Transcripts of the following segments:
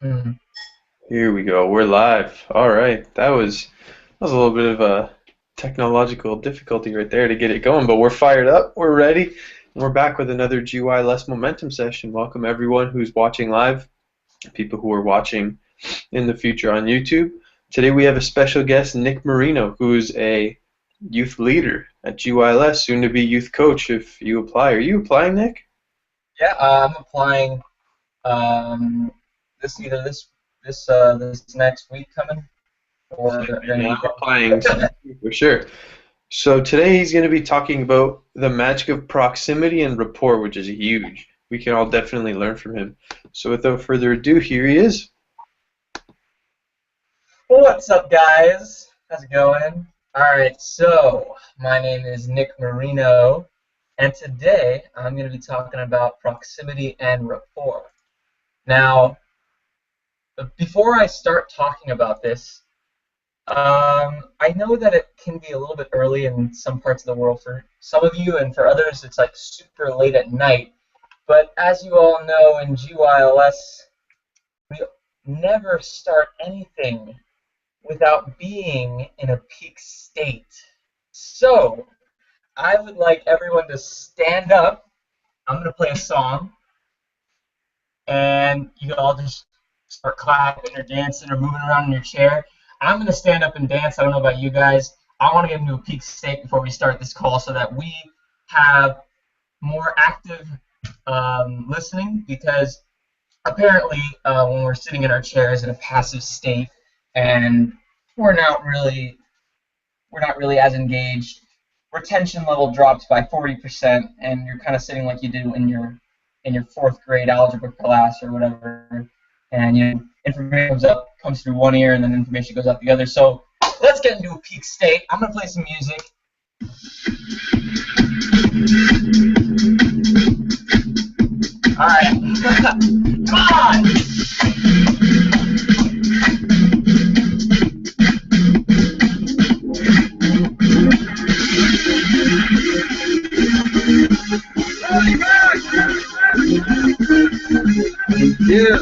Hmm. Here we go. We're live. All right. That was a little bit of a technological difficulty right there to get it going, but we're fired up. We're ready. And we're back with another GYLS momentum session. Welcome everyone who's watching live, people who are watching in the future on YouTube. Today we have a special guest, Nick Marino, who's a youth leader at GYLS, soon to be youth coach if you apply. Are you applying, Nick? Yeah, I'm applying um, this next week coming, or during the Yeah, I'm weekend. applying for sure. So today he's going to be talking about the magic of proximity and rapport, which is huge. We can all definitely learn from him. So without further ado, here he is. What's up, guys? How's it going? All right, so my name is Nick Marino, and today I'm going to be talking about proximity and rapport. Now, before I start talking about this, I know that it can be a little bit early in some parts of the world for some of you, and for others, it's like super late at night. But as you all know, in GYLS, we never start anything without being in a peak state. So, I would like everyone to stand up. I'm going to play a song, and you all just start clapping or dancing or moving around in your chair. I'm going to stand up and dance. I don't know about you guys. I want to get into a peak state before we start this call so that we have more active listening, because apparently when we're sitting in our chairs in a passive state and we're not really as engaged, retention level drops by 40%, and you're kind of sitting like you do in your fourth grade algebra class or whatever, and information comes through one ear and then information goes out the other. So let's get into a peak state. I'm gonna play some music. All right, come on. Yeah.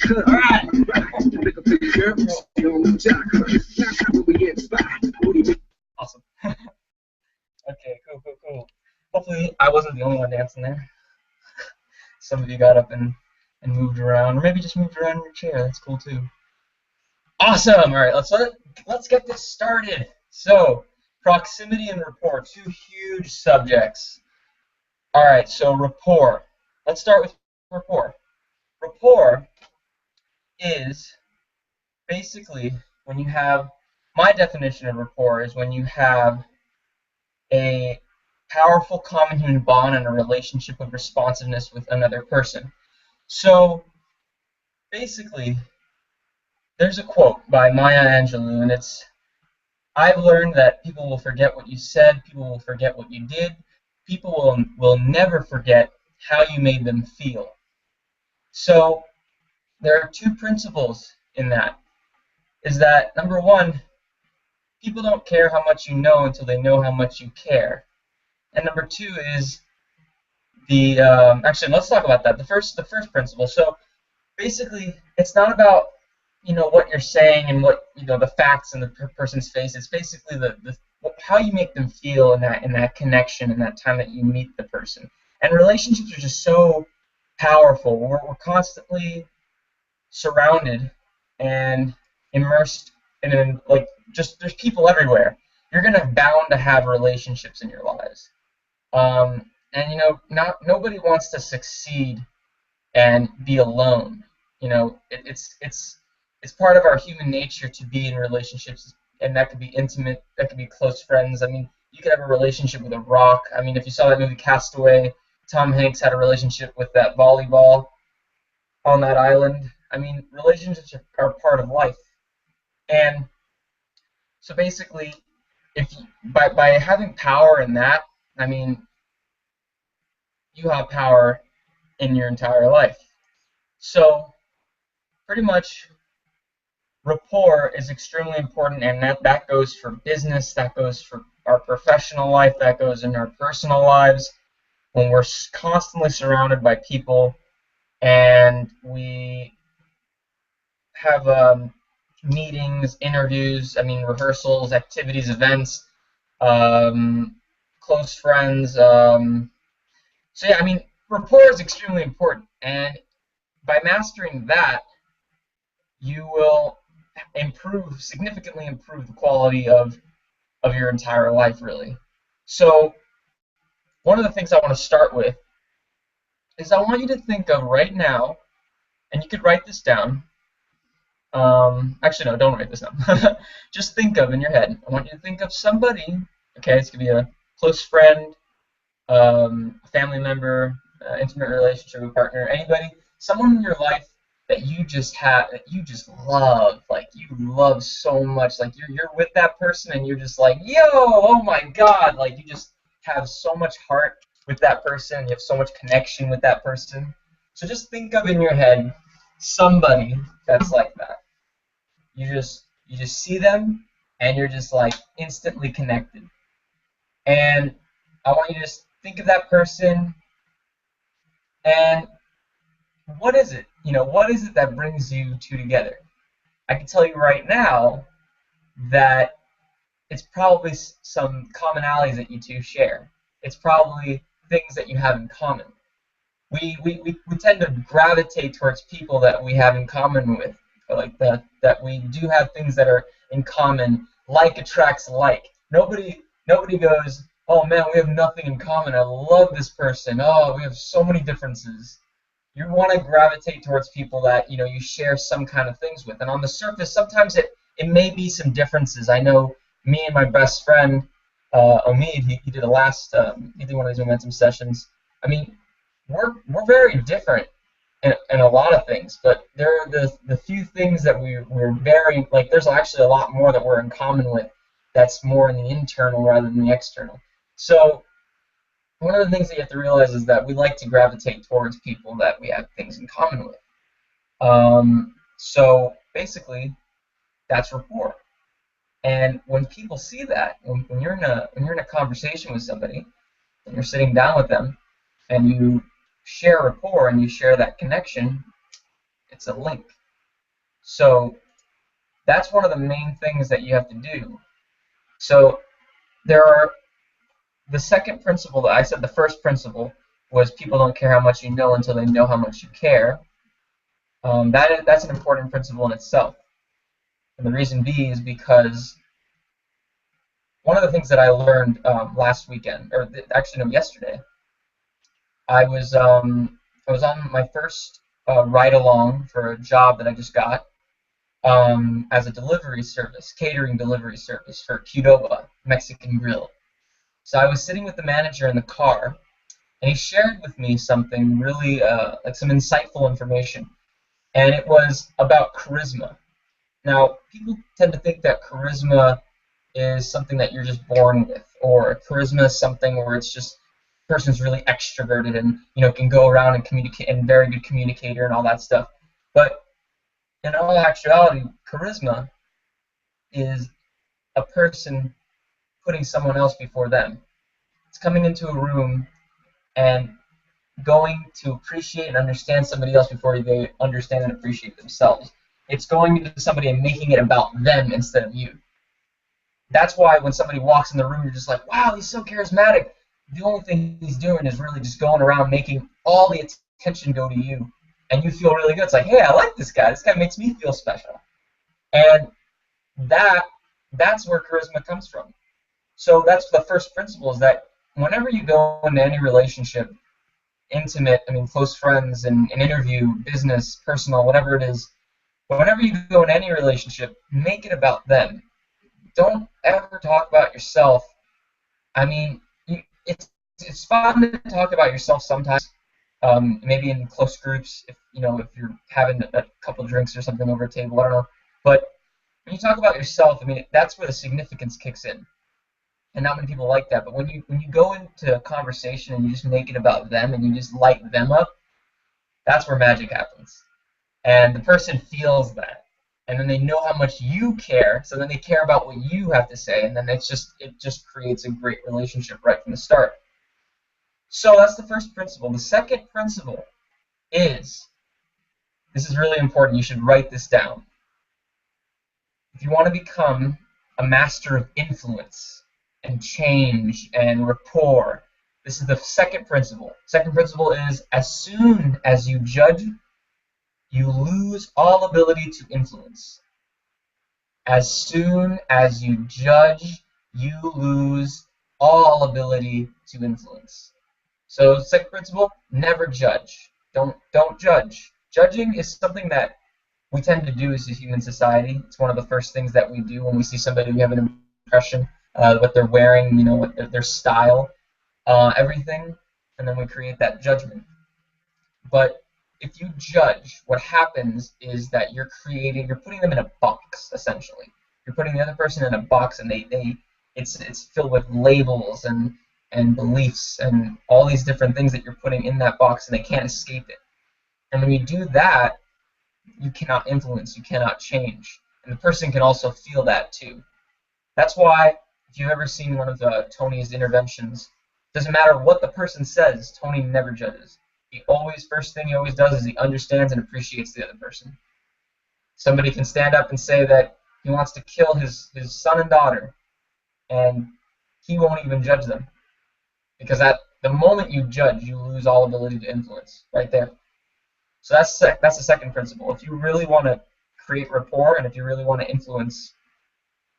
All right. Awesome. Okay, cool. Hopefully, I wasn't the only one dancing there. Some of you got up and moved around, or maybe just moved around in your chair. That's cool too. Awesome. All right, let's get this started. So, proximity and rapport, two huge subjects. All right, so rapport. Let's start with rapport. Rapport is basically when you have, my definition of rapport is when you have a powerful common human bond and a relationship of responsiveness with another person. So basically, there's a quote by Maya Angelou, and it's, I've learned that people will forget what you said, people will forget what you did, people will never forget how you made them feel. So there are two principles in that. Is that number one, people don't care how much you know until they know how much you care. And number two is the actually, let's talk about that. The first principle. So basically, it's not about what you're saying and what the facts in the person's face. It's basically the how you make them feel in that connection in that time that you meet the person. And relationships are just so powerful. We're constantly surrounded and immersed in like just there's people everywhere. You're gonna bound to have relationships in your lives. And not nobody wants to succeed and be alone. It's part of our human nature to be in relationships, and that could be intimate, that could be close friends. I mean, you could have a relationship with a rock. I mean, if you saw that movie Castaway, Tom Hanks had a relationship with that volleyball on that island. I mean, relationships are part of life, and so basically, if you, by having power in that, I mean, you have power in your entire life. So pretty much rapport is extremely important, and that goes for business, that goes for our professional life, that goes in our personal lives. When we're constantly surrounded by people and we have meetings, interviews, I mean rehearsals, activities, events, um, close friends. So yeah, I mean rapport is extremely important, and by mastering that, you will significantly improve the quality of your entire life, really. So, one of the things I want to start with is I want you to think of right now, and you could write this down. Actually, no, don't write this down. Just think of in your head. I want you to think of somebody. Okay, it's gonna be a close friend, a family member, intimate relationship with partner, anybody, someone in your life that you just have, that you just love, like you love so much, like you're with that person and you're just like, yo, oh my God, like you just have so much heart with that person, you have so much connection with that person. So just think of in your head somebody that's like that. You just see them and you're just like instantly connected. And I want you to just think of that person and what is it? What is it that brings you two together? I can tell you right now that it's probably some commonalities that you two share. It's probably things that you have in common. We tend to gravitate towards people that we have in common with, like that we do have things that are in common. Like attracts like. Nobody goes, oh man, we have nothing in common. I love this person. Oh, we have so many differences. You want to gravitate towards people that you share some kind of things with. And on the surface, sometimes it may be some differences. I know me and my best friend Omid, he did he did one of these momentum sessions. I mean, we're very different in a lot of things, but there are the few things that we're very like. There's actually a lot more that we're in common with. That's more in the internal rather than the external. So one of the things that you have to realize is that we like to gravitate towards people that we have things in common with. So basically, that's rapport. And when people see that, when you're in a conversation with somebody, and you're sitting down with them, and you share rapport and you share that connection, it's a link. So that's one of the main things that you have to do. So there are the second principle that I said. The first principle was people don't care how much you know until they know how much you care. That's an important principle in itself. And the reason being is because one of the things that I learned last weekend, or actually no, yesterday, I was on my first ride along for a job that I just got as a delivery service, catering delivery service for Qdoba Mexican Grill. So I was sitting with the manager in the car, and he shared with me something really like some insightful information, and it was about charisma. Now, people tend to think that charisma is something that you're just born with, or charisma is something where it's just person's really extroverted and can go around and communicate and very good communicator and all that stuff. But in all actuality, charisma is a person putting someone else before them. It's coming into a room and going to appreciate and understand somebody else before they understand and appreciate themselves. It's going into somebody and making it about them instead of you. That's why when somebody walks in the room, you're just like, wow, he's so charismatic. The only thing he's doing is really just going around making all the attention go to you. And you feel really good. It's like, hey, I like this guy. This guy makes me feel special. And that's where charisma comes from. So that's the first principle, is that whenever you go into any relationship, intimate, I mean, close friends, and an interview, business, personal, whatever it is, whenever you go in any relationship, make it about them. Don't ever talk about yourself. I mean, it's fun to talk about yourself sometimes. Maybe in close groups, if you're having a couple drinks or something over a table, I don't know. But when you talk about yourself, I mean, that's where the significance kicks in, and not many people like that. But when you go into a conversation and you just make it about them and you just light them up, that's where magic happens. And the person feels that, and then they know how much you care, so then they care about what you have to say, and then it just creates a great relationship right from the start. So that's the first principle. The second principle is, this is really important, you should write this down. If you want to become a master of influence and change and rapport, this is the second principle. Second principle is, as soon as you judge, you lose all ability to influence. As soon as you judge, you lose all ability to influence. So, second principle, never judge. Don't judge. Judging is something that we tend to do as a human society. It's one of the first things that we do when we see somebody. We have an impression, what they're wearing, what their style, everything, and then we create that judgment. But if you judge, what happens is that you're putting them in a box, essentially. You're putting the other person in a box, and it's filled with labels and beliefs and all these different things that you're putting in that box, and they can't escape it. And when you do that, you cannot influence, you cannot change, and the person can also feel that too. That's why, if you've ever seen one of Tony's interventions, doesn't matter what the person says, Tony never judges. First thing he always does is he understands and appreciates the other person. Somebody can stand up and say that he wants to kill his son and daughter, and he won't even judge them. Because at the moment you judge, you lose all ability to influence, right there. So that's the second principle. If you really want to create rapport and if you really want to influence,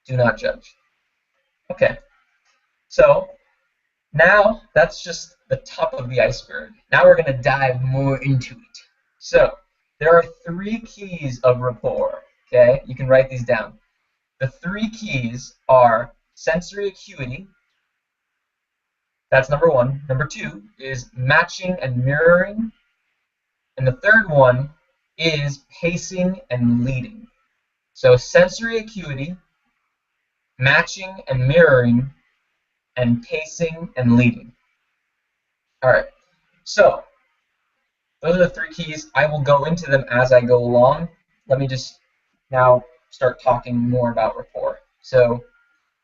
do not judge. Okay, so now that's just the top of the iceberg. Now we're going to dive more into it. So there are three keys of rapport. Okay, you can write these down. The three keys are sensory acuity. That's number one. Number two is matching and mirroring. And the third one is pacing and leading. So sensory acuity, matching and mirroring, and pacing and leading. All right. So those are the three keys. I will go into them as I go along. Let me just now start talking more about rapport. So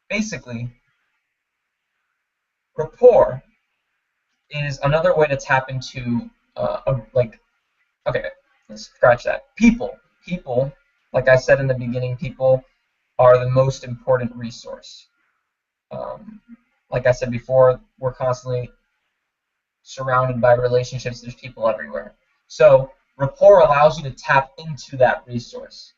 basically, rapport is another way to tap into okay, let's scratch that. People, like I said in the beginning, people are the most important resource. Like I said before, we're constantly surrounded by relationships. There's people everywhere. So rapport allows you to tap into that resource.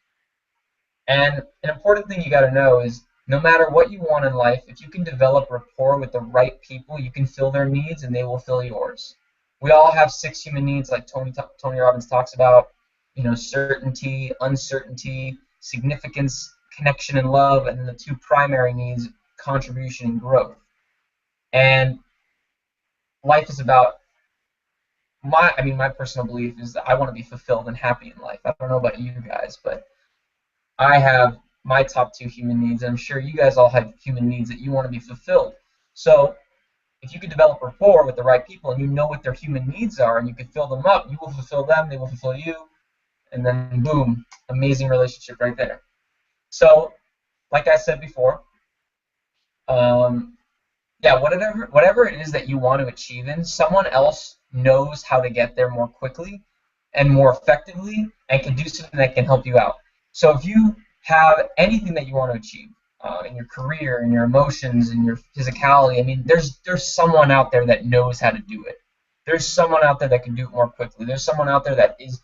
And an important thing you got to know is no matter what you want in life, if you can develop rapport with the right people, you can fill their needs and they will fill yours. We all have 6 human needs, like Tony Robbins talks about. Certainty, uncertainty, significance, connection, and love, and then the two primary needs, contribution and growth. And life is about my personal belief is that I want to be fulfilled and happy in life. I don't know about you guys, but I have my top 2 human needs, and I'm sure you guys all have human needs that you want to be fulfilled. So if you can develop rapport with the right people and you know what their human needs are and you can fill them up, you will fulfill them, they will fulfill you, and then boom, amazing relationship right there. So, like I said before, whatever it is that you want to achieve in, someone else knows how to get there more quickly and more effectively and can do something that can help you out. So if you have anything that you want to achieve in your career, in your emotions, in your physicality, I mean, there's someone out there that knows how to do it. There's someone out there that can do it more quickly. There's someone out there that is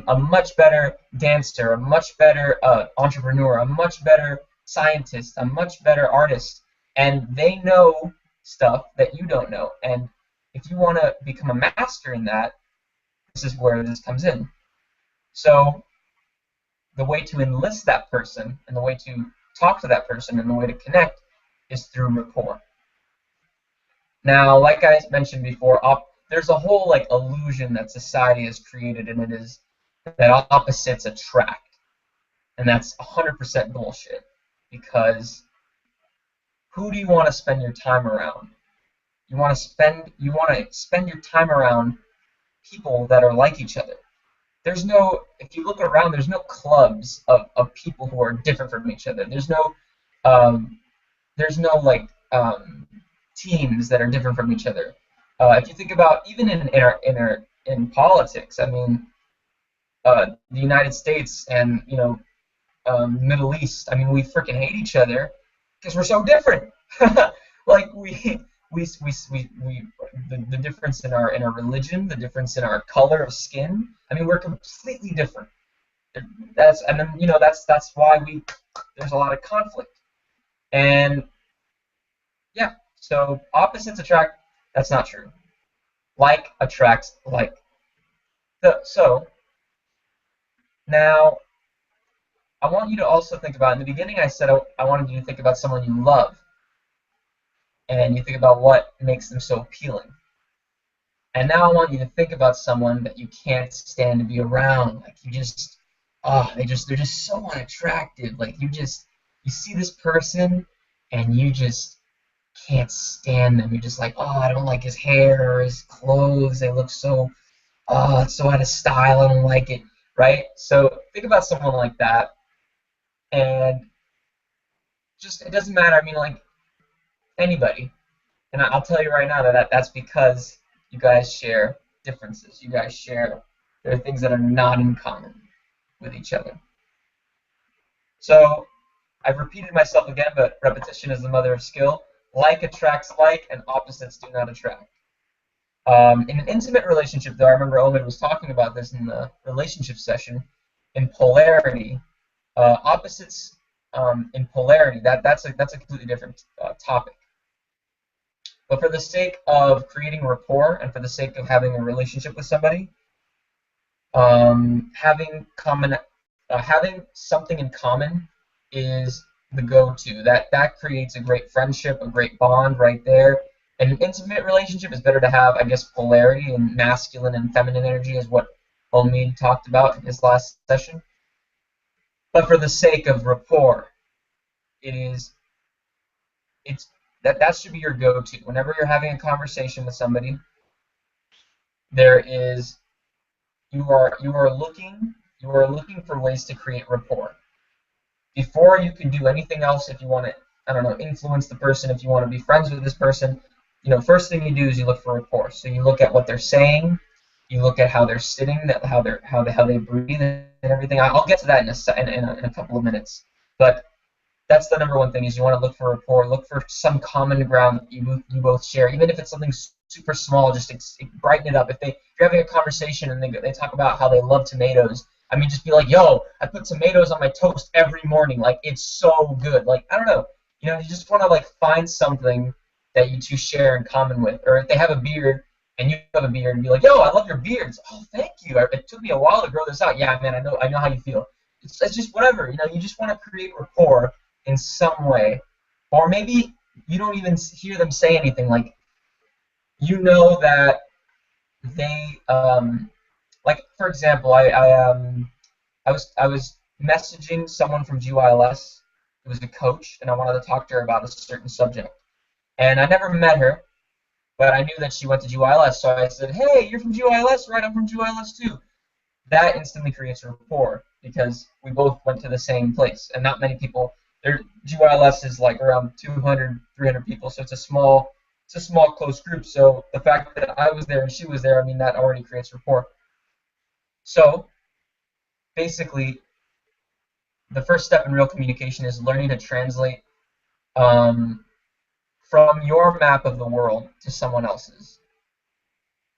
a much better dancer, a much better entrepreneur, a much better scientist, a much better artist, and they know stuff that you don't know. And if you want to become a master in that, this is where this comes in. So the way to enlist that person and the way to talk to that person and the way to connect is through rapport. Now, like I mentioned before, there's a whole like illusion that society has created, and it is that opposites attract, and that's 100% bullshit. Because who do you want to spend your time around? You want to spend your time around people that are like each other. If you look around, there's no clubs of people who are different from each other. Um, there's no like teams that are different from each other. If you think about even in politics, I mean, the United States and Middle East, I mean, we freaking hate each other because we're so different. Like the difference in our religion, the difference in our color of skin. I mean, we're completely different. That's why we there's a lot of conflict. And yeah, so opposites attract. That's not true. Like attracts like. So now I want you to also think about. In the beginning, I said I wanted you to think about someone you love, and you think about what makes them so appealing. And now I want you to think about someone that you can't stand to be around. Like you just, oh, they're just so unattractive. Like you see this person, and you just can't stand them. You're just like, oh, I don't like his hair or his clothes. They look so, oh, it's so out of style. I don't like it, right? So think about someone like that, and just it doesn't matter. I mean, like anybody. And I'll tell you right now that's because you guys share differences. You guys share there are things that are not in common with each other. So I've repeated myself again, but repetition is the mother of skill. Like attracts like, and opposites do not attract. In an intimate relationship, though, I remember Omid was talking about this in the relationship session. In polarity, opposites in polarity, that's a completely different topic. But for the sake of creating rapport and for the sake of having a relationship with somebody, having something in common is the go-to. That creates a great friendship, a great bond right there. And an intimate relationship is better to have, I guess, polarity and masculine and feminine energy is what Omid talked about in his last session. But for the sake of rapport, it is it's that should be your go-to. Whenever you're having a conversation with somebody, there is you are looking for ways to create rapport before you can do anything else. If you want to, I don't know, influence the person, if you want to be friends with this person, first thing you do is you look for rapport. So you look at what they're saying, you look at how they're sitting, how they breathe, and everything. I'll get to that in a couple of minutes. But that's the number one thing is you want to look for rapport, look for some common ground that you both share, even if it's something super small. Just brighten it up. If you're having a conversation and they talk about how they love tomatoes, I mean, just be like, yo, I put tomatoes on my toast every morning. Like, it's so good. Like, I don't know. You just want to, like, find something that you two share in common with. Or if they have a beard and you have a beard, and be like, yo, I love your beards. Oh, thank you. It took me a while to grow this out. Yeah, man, I know how you feel. It's just whatever. You just want to create rapport in some way. Or maybe you don't even hear them say anything. Like, that they, like, for example, I was messaging someone from GYLS. It was a coach, and I wanted to talk to her about a certain subject. And I never met her, but I knew that she went to GYLS, so I said, "Hey, you're from GYLS, right? I'm from GYLS too." That instantly creates rapport because we both went to the same place, and not many people. GYLS is like around 200, 300 people, so it's a small close group. So the fact that I was there and she was there, I mean, that already creates rapport. So basically, the first step in real communication is learning to translate um, from your map of the world to someone else's.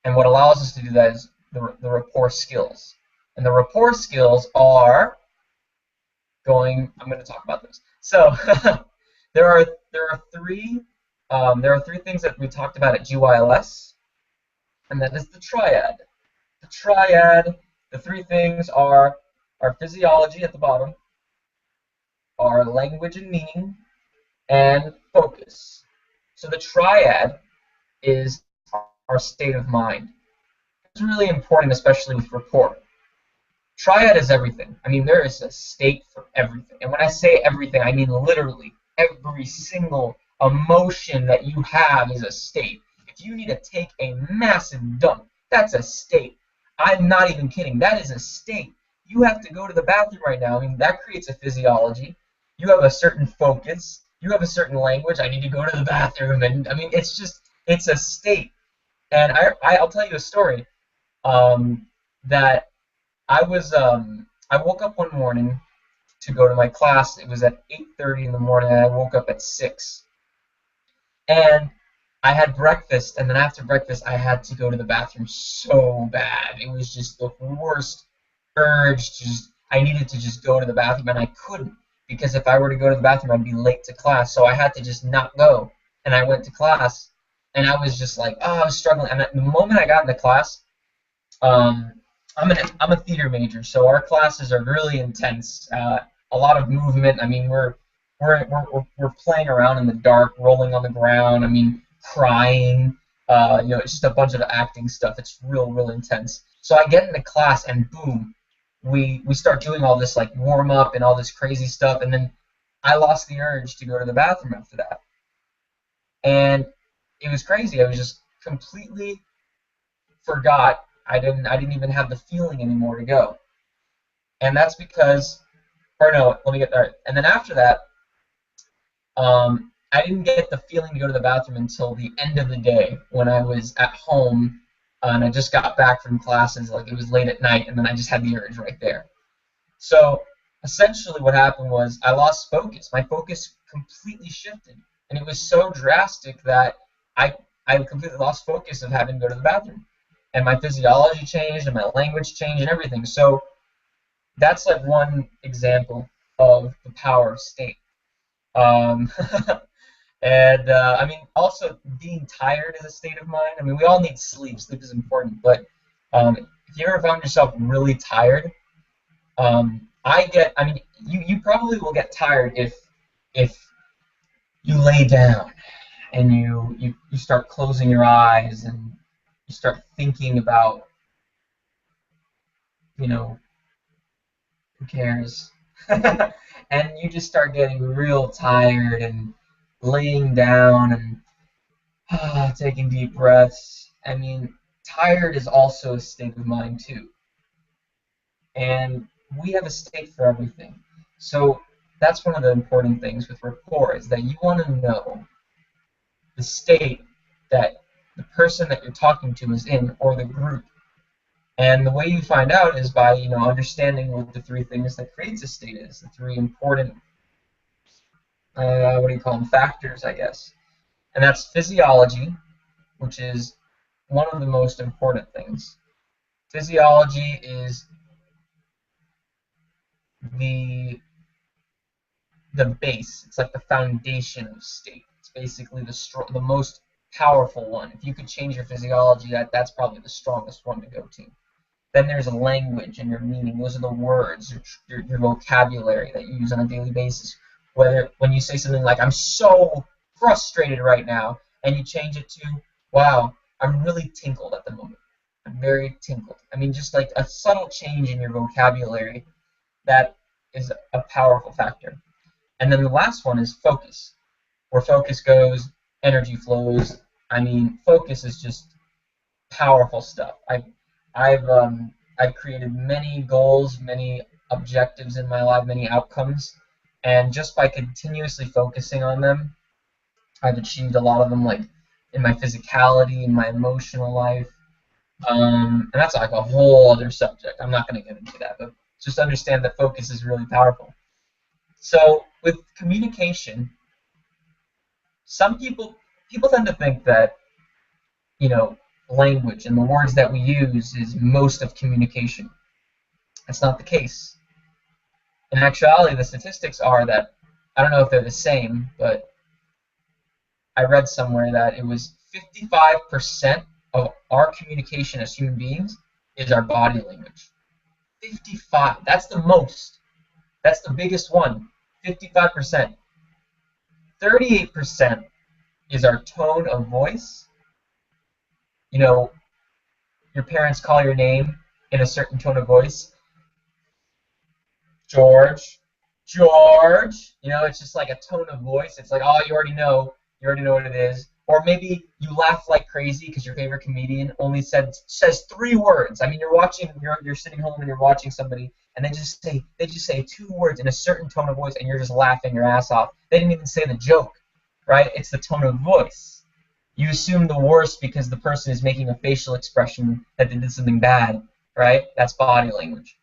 And what allows us to do that is the rapport skills. And the rapport skills are I'm going to talk about this. So there are three There are three things that we talked about at GYLS, and that is the triad. The triad, the three things are our physiology at the bottom, our language and meaning, and focus. So the triad is our state of mind. It's really important, especially with rapport. Triad is everything. I mean, there is a state for everything. And when I say everything, I mean literally every single emotion that you have is a state. If you need to take a massive dump, that's a state. I'm not even kidding. That is a state. You have to go to the bathroom right now. I mean, that creates a physiology. You have a certain focus. You have a certain language. I need to go to the bathroom. And I mean, it's a state. And I'll tell you a story that I woke up one morning to go to my class. It was at 8:30 in the morning, and I woke up at 6. And I had breakfast, and then after breakfast, I had to go to the bathroom so bad. It was just the worst urge. I needed to just go to the bathroom, and I couldn't because if I were to go to the bathroom, I'd be late to class. So I had to just not go, and I went to class, and I was just like, oh, I was struggling. And the moment I got into class, um, I'm a theater major, so our classes are really intense. A lot of movement. I mean, we're playing around in the dark, rolling on the ground. I mean, crying. It's just a bunch of acting stuff. It's real intense. So I get into class, and boom, we start doing all this like warm up and all this crazy stuff, and then I lost the urge to go to the bathroom after that, and it was crazy. I was just completely forgot. I didn't even have the feeling anymore to go. And that's because, or no, let me get there. And then after that, I didn't get the feeling to go to the bathroom until the end of the day when I was at home and I just got back from classes. Like it was late at night, and then I just had the urge right there. So essentially, what happened was I lost focus. My focus completely shifted, and it was so drastic that I I completely lost focus of having to go to the bathroom, and my physiology changed, and my language changed, and everything. So that's like one example of the power of state. Um, and I mean, also being tired is a state of mind. I mean, we all need sleep. Sleep is important, but if you ever found yourself really tired, I mean, you probably will get tired if you lay down and you start closing your eyes and you start thinking about, you know, who cares? And you just start getting real tired and laying down and taking deep breaths. I mean, tired is also a state of mind too. And we have a state for everything. So that's one of the important things with rapport is that you want to know the state that the person that you're talking to is in or the group. And the way you find out is by, understanding what the three things that creates a state is, the three important, what do you call them, factors, I guess. And that's physiology, which is one of the most important things. Physiology is the the base. It's like the foundation of state. It's basically the most powerful one. If you could change your physiology, that's probably the strongest one to go to. Then there's a language and your meaning. Those are the words, your vocabulary that you use on a daily basis. Whether when you say something like "I'm so frustrated right now," and you change it to "Wow, I'm really tinkled at the moment. I'm very tinkled." I mean, just like a subtle change in your vocabulary, that is a powerful factor. And then the last one is focus. Where focus goes, energy flows. I mean, focus is just powerful stuff. I've created many goals, many objectives in my life, many outcomes, and just by continuously focusing on them, I've achieved a lot of them. Like in my physicality, in my emotional life, and that's like a whole other subject. I'm not going to get into that, but just understand that focus is really powerful. So with communication, some people tend to think that you know language and the words that we use is most of communication. That's not the case. In actuality, the statistics are that I don't know if they're the same, but I read somewhere that it was 55% of our communication as human beings is our body language. 55. That's the most. That's the biggest one. 55%. 38% is our tone of voice. You know, your parents call your name in a certain tone of voice. George, George. It's just like a tone of voice. It's like, oh, you already know what it is. Or maybe you laugh like crazy because your favorite comedian only says 3 words. I mean, you're sitting home and you're watching somebody, and they just say 2 words in a certain tone of voice, and you're just laughing your ass off. They didn't even say the joke, right? It's the tone of voice. You assume the worst because the person is making a facial expression that they did something bad, right? That's body language.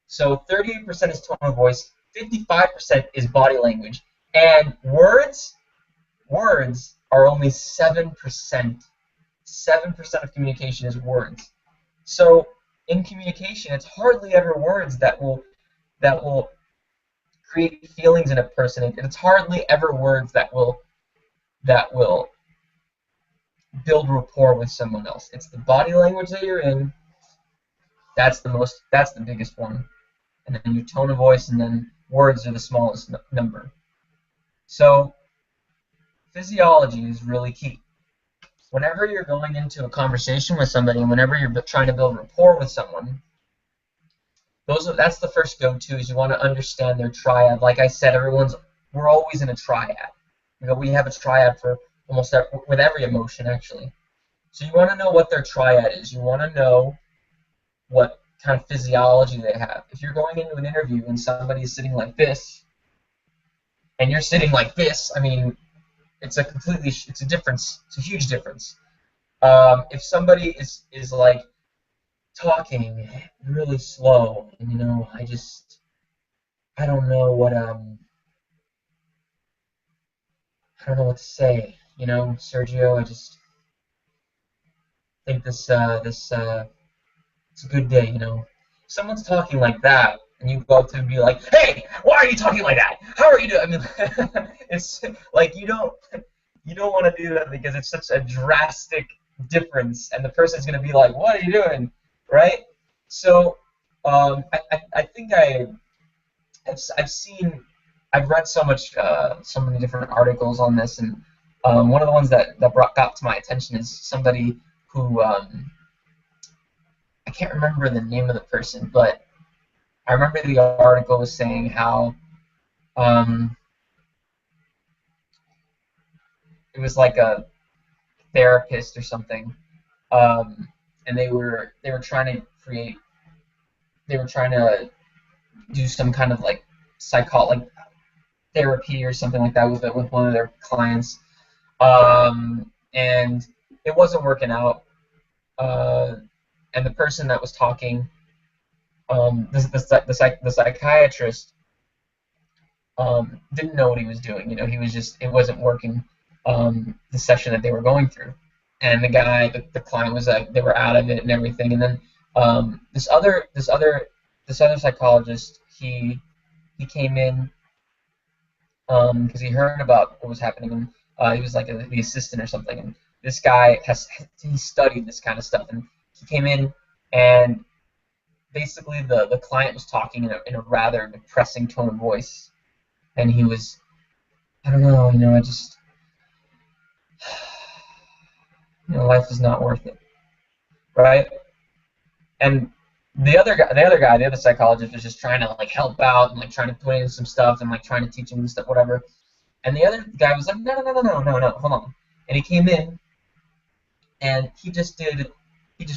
So 38% is tone of voice, 55% is body language, and words are only 7%. 7% of communication is words. So in communication, it's hardly ever words that will create feelings in a person. It's hardly ever words that will build rapport with someone else. It's the body language that you're in. That's the biggest one. And then your tone of voice, and then words are the smallest number. So physiology is really key. Whenever you're going into a conversation with somebody, and whenever you're trying to build rapport with someone, that's the first go-to. Is you want to understand their triad. Like I said, we're always in a triad. We have a triad for with every emotion actually. So you want to know what their triad is. You want to know what kind of physiology they have. If you're going into an interview and somebody's sitting like this, and you're sitting like this, I mean, it's a difference. It's a huge difference. If somebody is like talking really slow, and I don't know what I don't know what to say. Sergio, I just think this it's a good day. Someone's talking like that, and you go up to them and be like, "Hey, why are you talking like that? How are you doing?" I mean, it's like you don't want to do that because it's such a drastic difference, and the person's going to be like, "What are you doing?" Right? So, I think I've read so many different articles on this, and one of the ones that got to my attention is somebody who I can't remember the name of the person, but I remember the article was saying how um, it was like a therapist or something, and they were trying to do some kind of like like therapy or something like that with one of their clients, and it wasn't working out. Uh, and the person that was talking, the psychiatrist, didn't know what he was doing. He was just it wasn't working. The session that they were going through, and the client was like they were out of it and everything. And then this other psychologist, he came in because he heard about what was happening, and he was like the assistant or something. And this guy he studied this kind of stuff, and he came in, and basically the client was talking in a rather depressing tone of voice, and he was I don't know, I just life is not worth it, right? And the other psychologist was just trying to like help out and like trying to put in some stuff and like trying to teach him stuff, whatever. And the other guy was like, no, no, no, no, no, no, no, hold on. And he came in and he just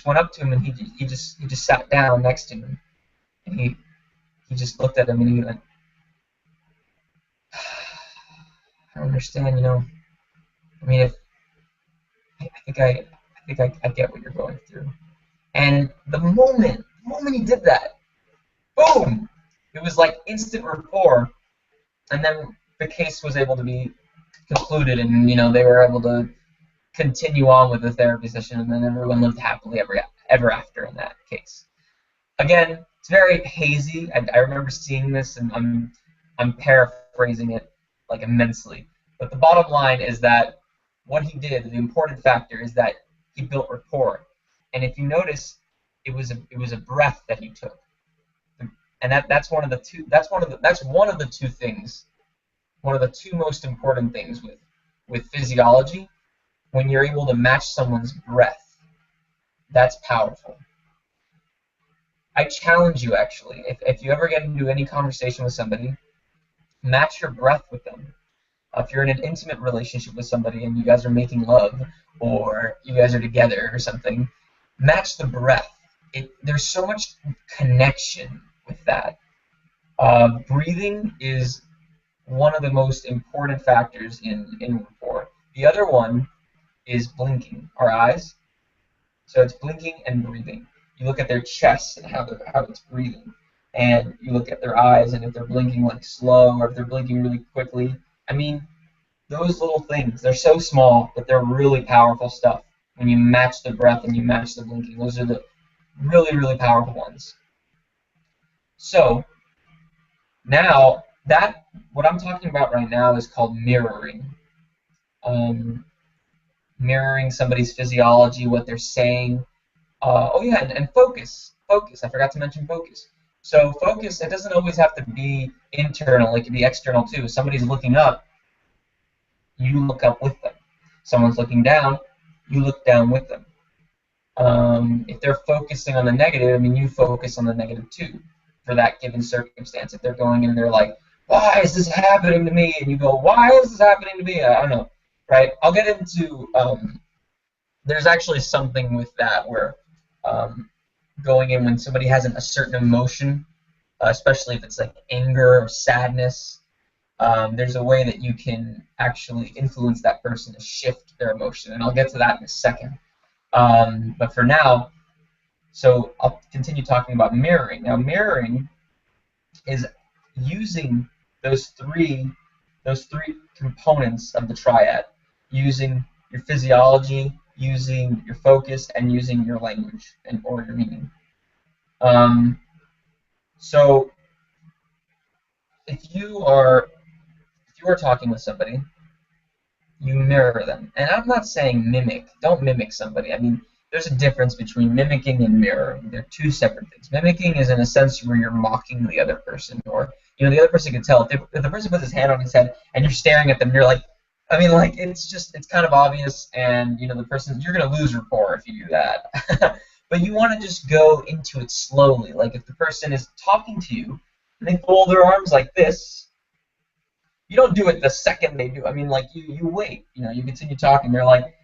went up to him, and he just sat down next to him, and he just looked at him, and he went, I don't understand, I mean, if I think I get what you're going through. And the moment he did that, boom, it was like instant rapport, and then the case was able to be concluded, and they were able to continue on with the therapy session, and then everyone lived happily ever after in that case. Again, it's very hazy. I remember seeing this, and I'm paraphrasing it like immensely, but the bottom line is that what he did, the important factor is that he built rapport. And if you notice, it was a breath that he took, and that's one of the two. That's one of the two things. One of the two most important things with physiology. When you're able to match someone's breath, that's powerful. I challenge you actually. If you ever get into any conversation with somebody, match your breath with them. If you're in an intimate relationship with somebody and you guys are making love or you guys are together or something, match the breath. There's so much connection with that. Breathing is one of the most important factors in rapport. The other one is blinking, our eyes. So it's blinking and breathing. You look at their chest and how it's breathing, and you look at their eyes and if they're blinking like slow or if they're blinking really quickly. I mean, those little things, they're so small, but they're really powerful stuff. When you match the breath and you match the blinking, those are the really, really powerful ones. So now that what I'm talking about right now is called mirroring. Um, Mirroring somebody's physiology, what they're saying. Oh yeah, and focus. Focus. I forgot to mention focus. So focus, it doesn't always have to be internal. It can be external too. If somebody's looking up, you look up with them. Someone's looking down, you look down with them. If they're focusing on the negative, I mean, you focus on the negative too for that given circumstance. If they're going in and they're like, why is this happening to me? And you go, why is this happening to me? I don't know, right? I'll get into, there's actually something with that where um, going in when somebody has a certain emotion, especially if it's like anger or sadness, there's a way that you can actually influence that person to shift their emotion. And I'll get to that in a second. But for now, so I'll continue talking about mirroring. Now, mirroring is using those three those three components of the triad, using your physiology, using your focus, and using your language and or your meaning. Um, so if you are if you are talking with somebody, you mirror them. And I'm not saying mimic. Don't mimic somebody. I mean, there's a difference between mimicking and mirroring. They're two separate things. Mimicking is in a sense where you're mocking the other person, or the other person can tell if the person puts his hand on his head and you're staring at them, you're like, I mean, like it's kind of obvious, and the person you're gonna lose rapport if you do that. But you want to just go into it slowly. Like if the person is talking to you and they fold their arms like this, you don't do it the second they do. I mean, like you wait. You continue talking. They're like,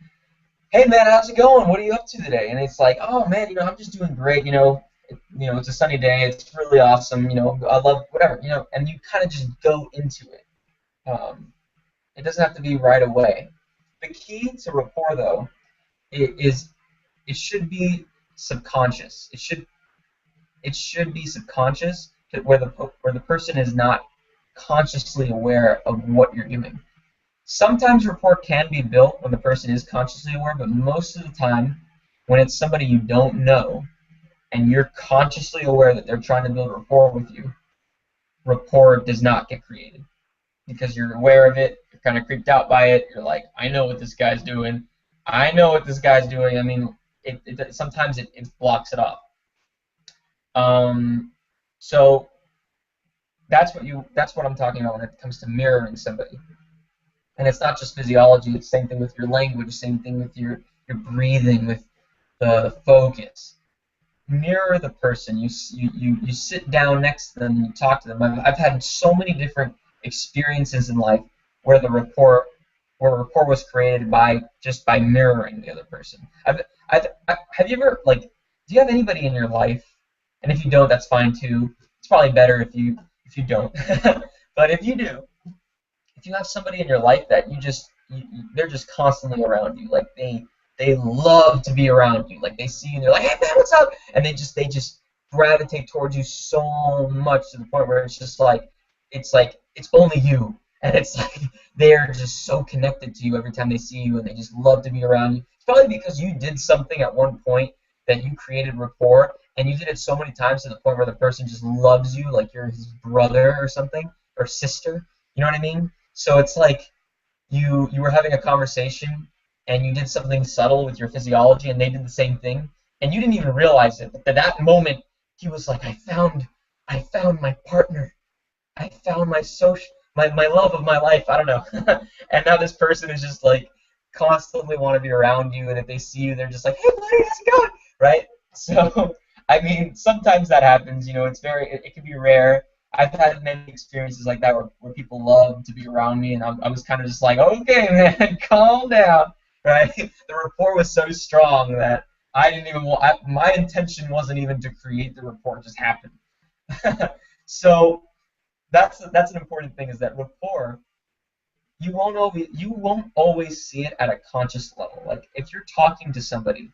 "Hey man, how's it going? What are you up to today?" And it's like, "Oh man, I'm just doing great. It's a sunny day. It's really awesome. I love whatever. And you kind of just go into it. Um, it doesn't have to be right away. The key to rapport, though, is it should be subconscious. It should be subconscious where the person is not consciously aware of what you're doing. Sometimes rapport can be built when the person is consciously aware, but most of the time, when it's somebody you don't know and you're consciously aware that they're trying to build rapport with you, rapport does not get created because you're aware of it. You're kind of creeped out by it. You're like, I know what this guy's doing. I know what this guy's doing. I mean, sometimes it blocks it off. Um, so that's what I'm talking about when it comes to mirroring somebody. And it's not just physiology, it's the same thing with your language, same thing with your breathing, with the focus. Mirror the person. You sit down next to them and you talk to them. I've had so many different experiences in life where rapport was created by mirroring the other person. Have you ever, like, do you have anybody in your life? And if you don't, that's fine too. It's probably better if you don't. But if you have somebody in your life that they're just constantly around you, like they love to be around you, like they see you and they're like, hey man, what's up? And they just gravitate towards you so much to the point where it's only you, and it's like they're just so connected to you every time they see you, and they just love to be around you. It's probably because you did something at one point that you created rapport, and you did it so many times to the point where the person just loves you, like you're his brother or something, or sister. You know what I mean? So it's like you were having a conversation and you did something subtle with your physiology and they did the same thing and you didn't even realize it. But at that moment, he was like, I found my partner. I found my social, my love of my life. I don't know. And now this person is just like constantly want to be around you, and if they see you, they're just like, hey, buddy, how's it going? Right? So, I mean, sometimes that happens. It's it can be rare. I've had many experiences like that where people love to be around me, and I was kind of just like, okay, man, calm down, right? The rapport was so strong that I didn't even want. My intention wasn't even to create the rapport; it just happened. So that's an important thing is that rapport you won't always see it at a conscious level. Like if you're talking to somebody,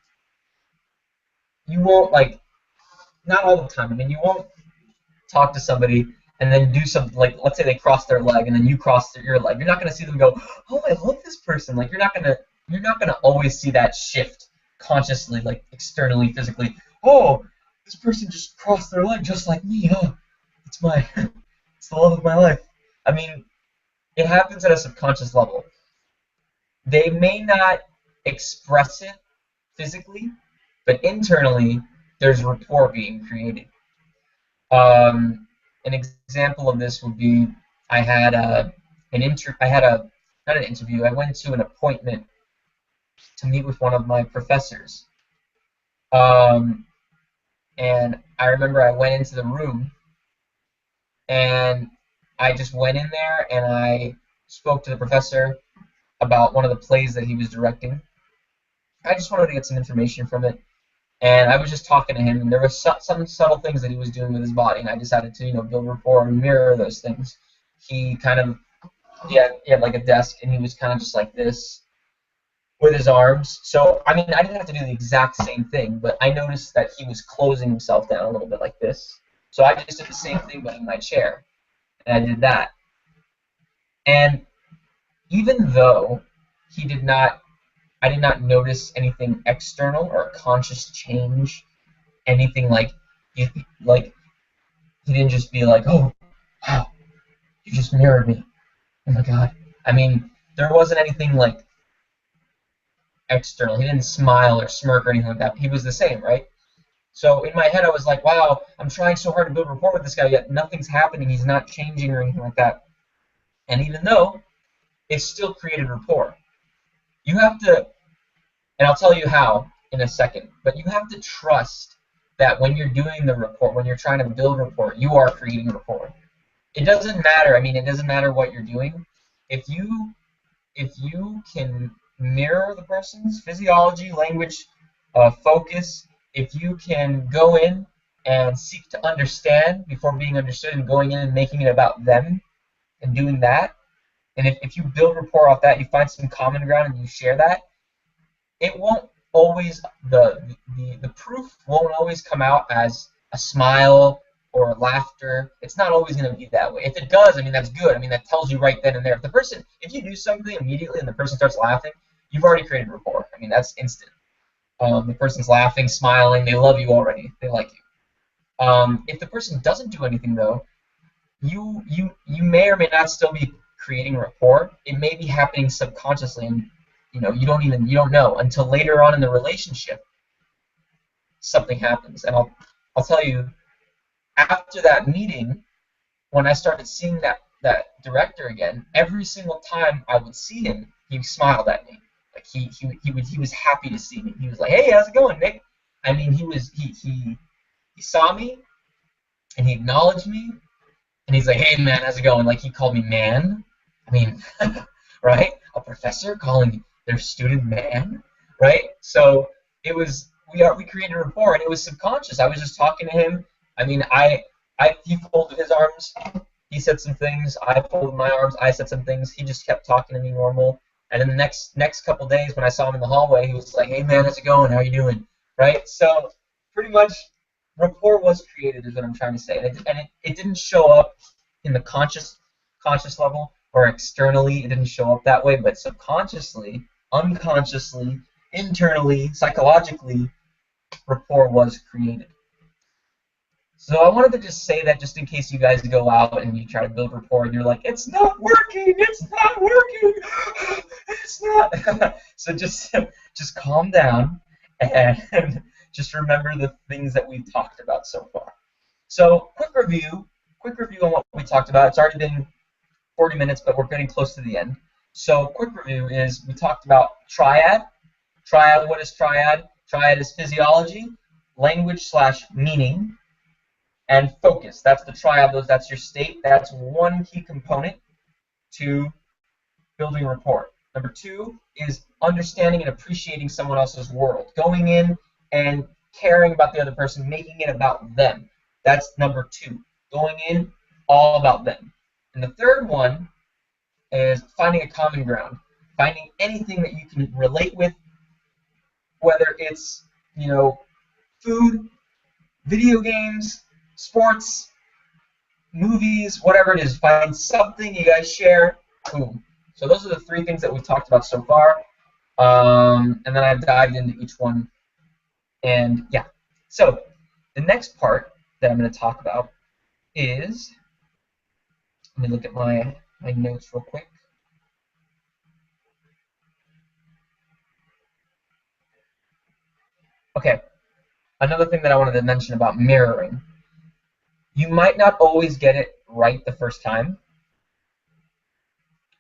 you won't like not all the time. I mean, you won't talk to somebody and then do something like let's say they cross their leg and then you cross your leg. You're not gonna see them go, oh, I love this person. Like you're not gonna always see that shift consciously, like externally, physically. Oh, this person just crossed their leg just like me. Oh, it's my it's the love of my life. I mean, it happens at a subconscious level. They may not express it physically, but internally, there's rapport being created. An example of this would be I had I had a not an interview. I went to an appointment to meet with one of my professors. Um, and I remember I went into the room and I just went in there and I spoke to the professor about one of the plays that he was directing. I just wanted to get some information from it, and I was just talking to him, and there were some subtle things that he was doing with his body, and I decided to build rapport and mirror those things. He kind of he had like a desk, and he was kind of just like this with his arms. So I mean, I didn't have to do the exact same thing, but I noticed that he was closing himself down a little bit like this. So I just did the same thing, but in my chair, and I did that. And even though he did not I did not notice anything external or a conscious change, anything he, like he didn't just be like, "Oh, wow, you just mirrored me. Oh my God." I mean, there wasn't anything like external. He didn't smile or smirk or anything like that. He was the same, right? So in my head, I was like, "Wow, I'm trying so hard to build rapport with this guy, yet nothing's happening. He's not changing or anything like that." And even though it still created rapport, you have to and I'll tell you how in a second. But you have to trust that when you're doing the rapport, when you're trying to build rapport, you are creating rapport. It doesn't matter. I mean, it doesn't matter what you're doing. If you can mirror the person's physiology, language, focus, if you can go in and seek to understand before being understood and going in and making it about them and doing that, and if you build rapport off that, you find some common ground and you share that, it won't always the proof won't always come out as a smile or laughter. It's not always going to be that way. If it does, I mean that's good. I mean that tells you right then and there. If you do something immediately and the person starts laughing, you've already created rapport. I mean that's instant. The person's laughing, smiling, they love you already. They like you. If the person doesn't do anything though, you may or may not still be creating rapport. It may be happening subconsciously, and you don't know until later on in the relationship something happens. And I'll tell you, after that meeting, when I started seeing that director again, every single time I would see him, he smiled at me. Like he was happy to see me. He was like, "Hey, how's it going, Nick?" I mean, he saw me and he acknowledged me, and he's like, "Hey, man, how's it going?" Like he called me man. I mean, right? A professor calling their student man, right? So we created rapport, and it was subconscious. I was just talking to him. I mean, he folded his arms. He said some things. I folded my arms. I said some things. He just kept talking to me normal. And then the next couple days, when I saw him in the hallway, he was like, "Hey, man, how's it going? How are you doing?" Right? So pretty much rapport was created, is what I'm trying to say, and it didn't show up in the conscious level or externally. It didn't show up that way, but subconsciously, unconsciously, internally, psychologically, rapport was created. So I wanted to just say that just in case you guys go out and you try to build rapport and you're like, it's not working, it's not working, it's not. So just calm down and just remember the things that we've talked about so far. So quick review on what we talked about. It's already been 40 minutes, but we're getting close to the end. So quick review is we talked about triad. Triad, what is triad? Triad is physiology, language slash meaning, and focus. That's the triad. That's your state. That's one key component to building rapport. Number two is understanding and appreciating someone else's world. Going in and caring about the other person, making it about them. That's number two. Going in all about them. And the third one is finding a common ground. Finding anything that you can relate with, whether it's, food, video games, sports, movies, whatever it is, find something you guys share. Boom. So those are the three things that we've talked about so far. And then I've dived into each one. And yeah. So the next part that I'm going to talk about is, let me look at my notes real quick. Okay. Another thing that I wanted to mention about mirroring. You might not always get it right the first time.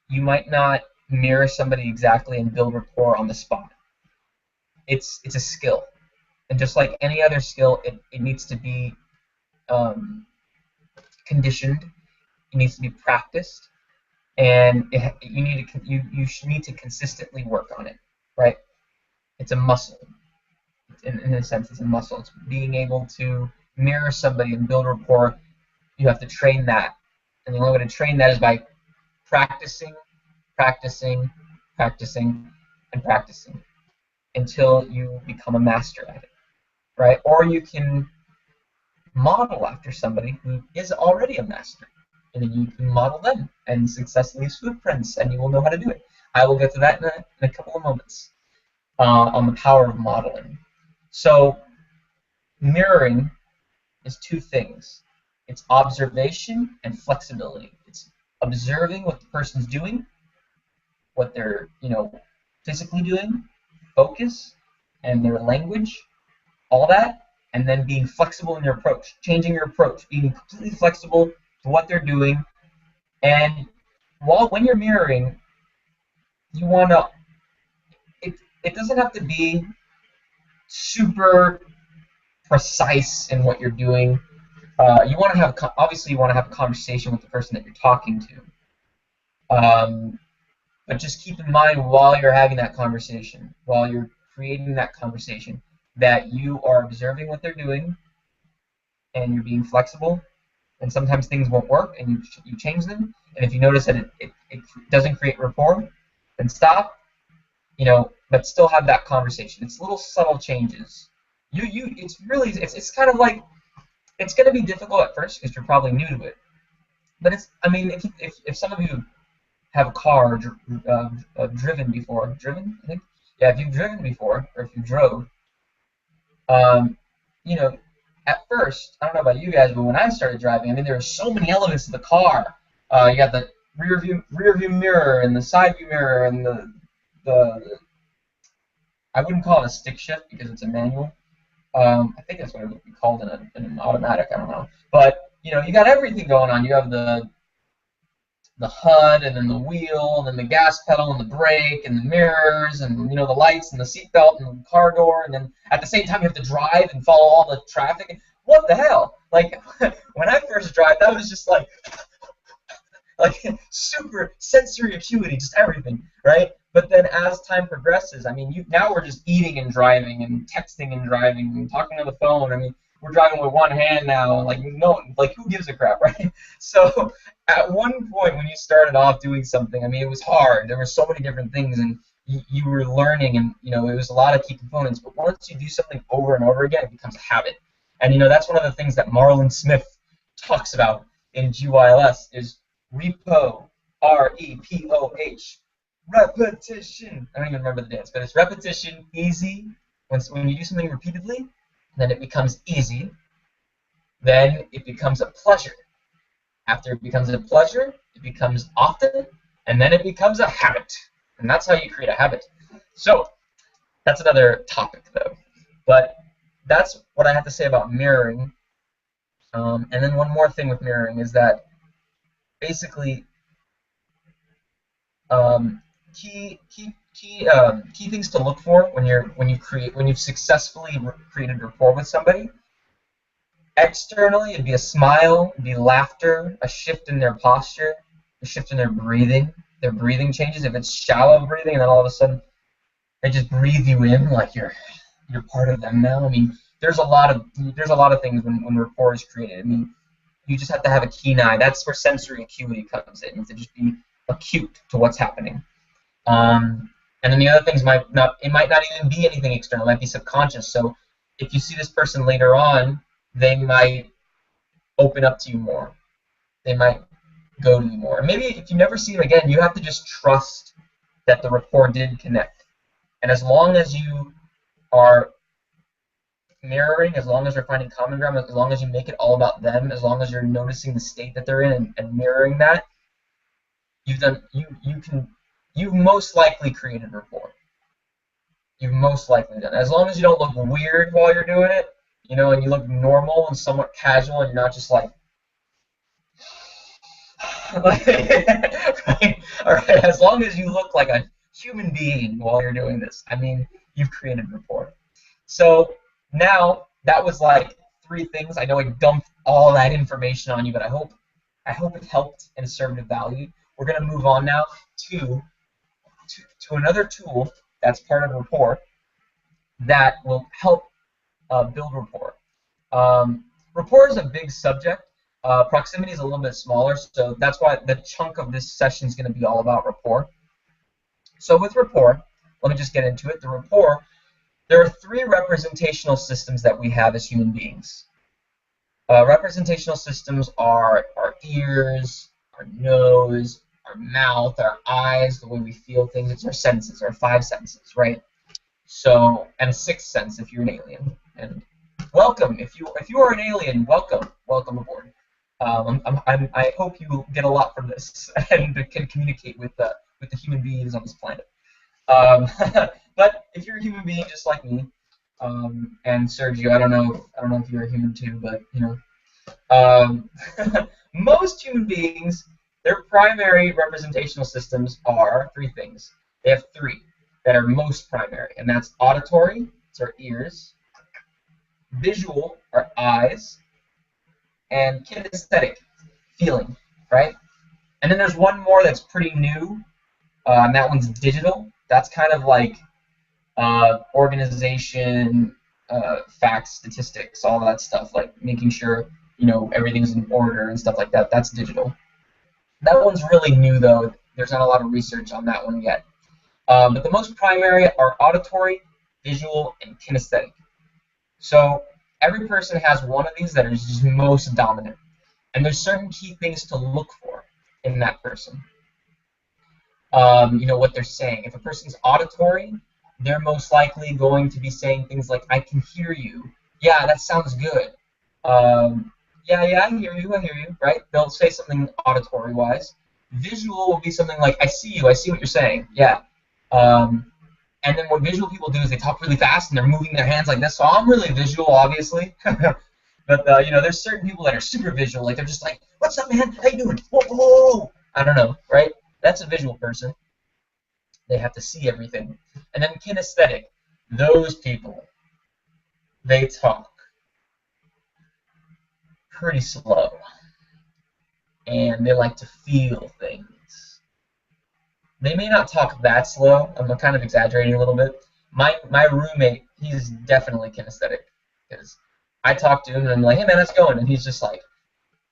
You might not mirror somebody exactly and build rapport on the spot. It's a skill, and just like any other skill, it needs to be conditioned. It needs to be practiced, and you should need to consistently work on it. Right? It's a muscle. In a sense, it's a muscle. It's being able to mirror somebody and build rapport. You have to train that, and the only way to train that is by practicing, practicing, practicing, and practicing until you become a master at it, right? Or you can model after somebody who is already a master, and then you can model them and successfully use footprints, and you will know how to do it. I will get to that in a couple of moments on the power of modeling. So mirroring is two things. It's observation and flexibility. It's observing what the person's doing, what they're, physically doing, focus, and their language, all that, and then being flexible in your approach, changing your approach, being completely flexible to what they're doing. And when you're mirroring, you want to, it doesn't have to be super precise in what you're doing. You want to have, obviously, you want to have a conversation with the person that you're talking to. But just keep in mind while you're having that conversation, while you're creating that conversation, that you are observing what they're doing and you're being flexible. And sometimes things won't work and you change them. And if you notice that it doesn't create rapport, then stop, but still have that conversation. It's little subtle changes. It's kind of like, it's going to be difficult at first because you're probably new to it. But if some of you have a car driven before, I think, yeah, if you've driven before or if you drove, um, you know, at first, I don't know about you guys, but when I started driving, there were so many elements to the car. You got the rear view mirror and the side view mirror and the I wouldn't call it a stick shift because it's a manual. I think that's what it would be called in an automatic. I don't know, but you got everything going on. You have the HUD and then the wheel and then the gas pedal and the brake and the mirrors and the lights and the seatbelt and the car door, and then at the same time you have to drive and follow all the traffic. What the hell? Like when I first drive, that was just like super sensory acuity, just everything, right? But then as time progresses, now we're just eating and driving and texting and driving and talking on the phone. We're driving with one hand now, who gives a crap, right? So at one point when you started off doing something, it was hard. There were so many different things, and you were learning, and it was a lot of key components. But once you do something over and over again, it becomes a habit. And that's one of the things that Marlon Smith talks about in GYLS is repo, REPOH, repetition. I don't even remember the dance, but it's repetition, easy. When you do something repeatedly, then it becomes easy. Then it becomes a pleasure. After it becomes a pleasure, it becomes often, and then it becomes a habit. And that's how you create a habit. So that's another topic, though. But that's what I have to say about mirroring. And then one more thing with mirroring is that basically um, key things to look for when you've successfully created rapport with somebody. Externally, it'd be a smile, it'd be laughter, a shift in their posture, a shift in their breathing. Their breathing changes. If it's shallow breathing, and then all of a sudden they just breathe you in like you're part of them now. I mean, there's a lot of things when rapport is created. I mean, you just have to have a keen eye. That's where sensory acuity comes in. You have to just be acute to what's happening. And then the other things it might not even be anything external. It might be subconscious. So if you see this person later on, they might open up to you more. They might go to you more. Maybe if you never see them again, you have to just trust that the rapport did connect. And as long as you are mirroring, as long as you're finding common ground, as long as you make it all about them, as long as you're noticing the state that they're in and mirroring that, you've most likely created rapport. You've most likely done it. As long as you don't look weird while you're doing it, and you look normal and somewhat casual, and you're not just like, right? All right. As long as you look like a human being while you're doing this, I mean, you've created rapport. So now that was like three things. I know I dumped all that information on you, but I hope it helped and served a value. We're gonna move on now to another tool that's part of rapport that will help build rapport. Rapport is a big subject. Proximity is a little bit smaller, so that's why the chunk of this session is going to be all about rapport. So with rapport, let me just get into it. The rapport, there are three representational systems that we have as human beings. Representational systems are our ears, our nose, our mouth, our eyes, the way we feel things. It's our senses, our five senses, right? So, and sixth sense if you're an alien. And welcome, if you are an alien, welcome aboard. I hope you get a lot from this and can communicate with the human beings on this planet. But if you're a human being just like me, and Sergio, I don't know if you're a human too, but most human beings, their primary representational systems are three things. They have three that are most primary, and that's auditory, it's our ears, visual, our eyes, and kinesthetic, feeling, right? And then there's one more that's pretty new, and that one's digital. That's kind of like organization, facts, statistics, all that stuff, like making sure everything's in order and stuff like that. That's digital. That one's really new though. There's not a lot of research on that one yet. But the most primary are auditory, visual, and kinesthetic. So every person has one of these that is just most dominant. And there's certain key things to look for in that person. What they're saying. If a person's auditory, they're most likely going to be saying things like, I can hear you. Yeah, that sounds good. Yeah, I hear you, right? They'll say something auditory-wise. Visual will be something like, I see what you're saying. Yeah. And then what visual people do is they talk really fast and they're moving their hands like this. So I'm really visual, obviously. But there's certain people that are super visual. Like they're just like, "What's up, man? How you doing? Whoa, whoa, whoa." I don't know, right? That's a visual person. They have to see everything. And then kinesthetic, those people, they talk pretty slow, and they like to feel things. They may not talk that slow. I'm kind of exaggerating a little bit. My roommate, he's definitely kinesthetic, because I talk to him and I'm like, hey man, how's it going? And he's just like,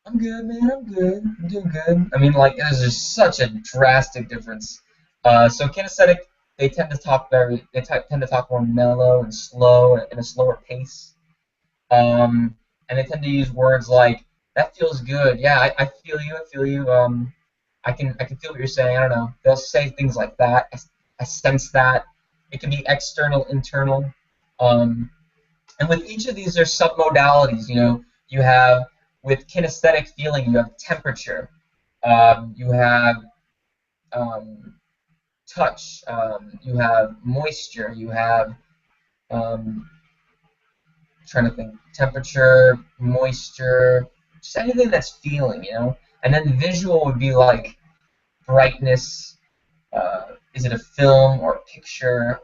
I'm good, man, I'm good, I'm doing good. I mean, like, there's just such a drastic difference. So kinesthetic, they tend to talk more mellow and slow in a slower pace. And they tend to use words like, that feels good. Yeah, I feel you, I feel you. I can feel what you're saying. I don't know. They'll say things like that. I sense that. It can be external, internal. And with each of these, there's submodalities. You have, with kinesthetic feeling, you have temperature, you have um, touch, you have moisture, you have um, trying to think, temperature, moisture, just anything that's feeling, you know. And then visual would be like brightness. Is it a film or a picture?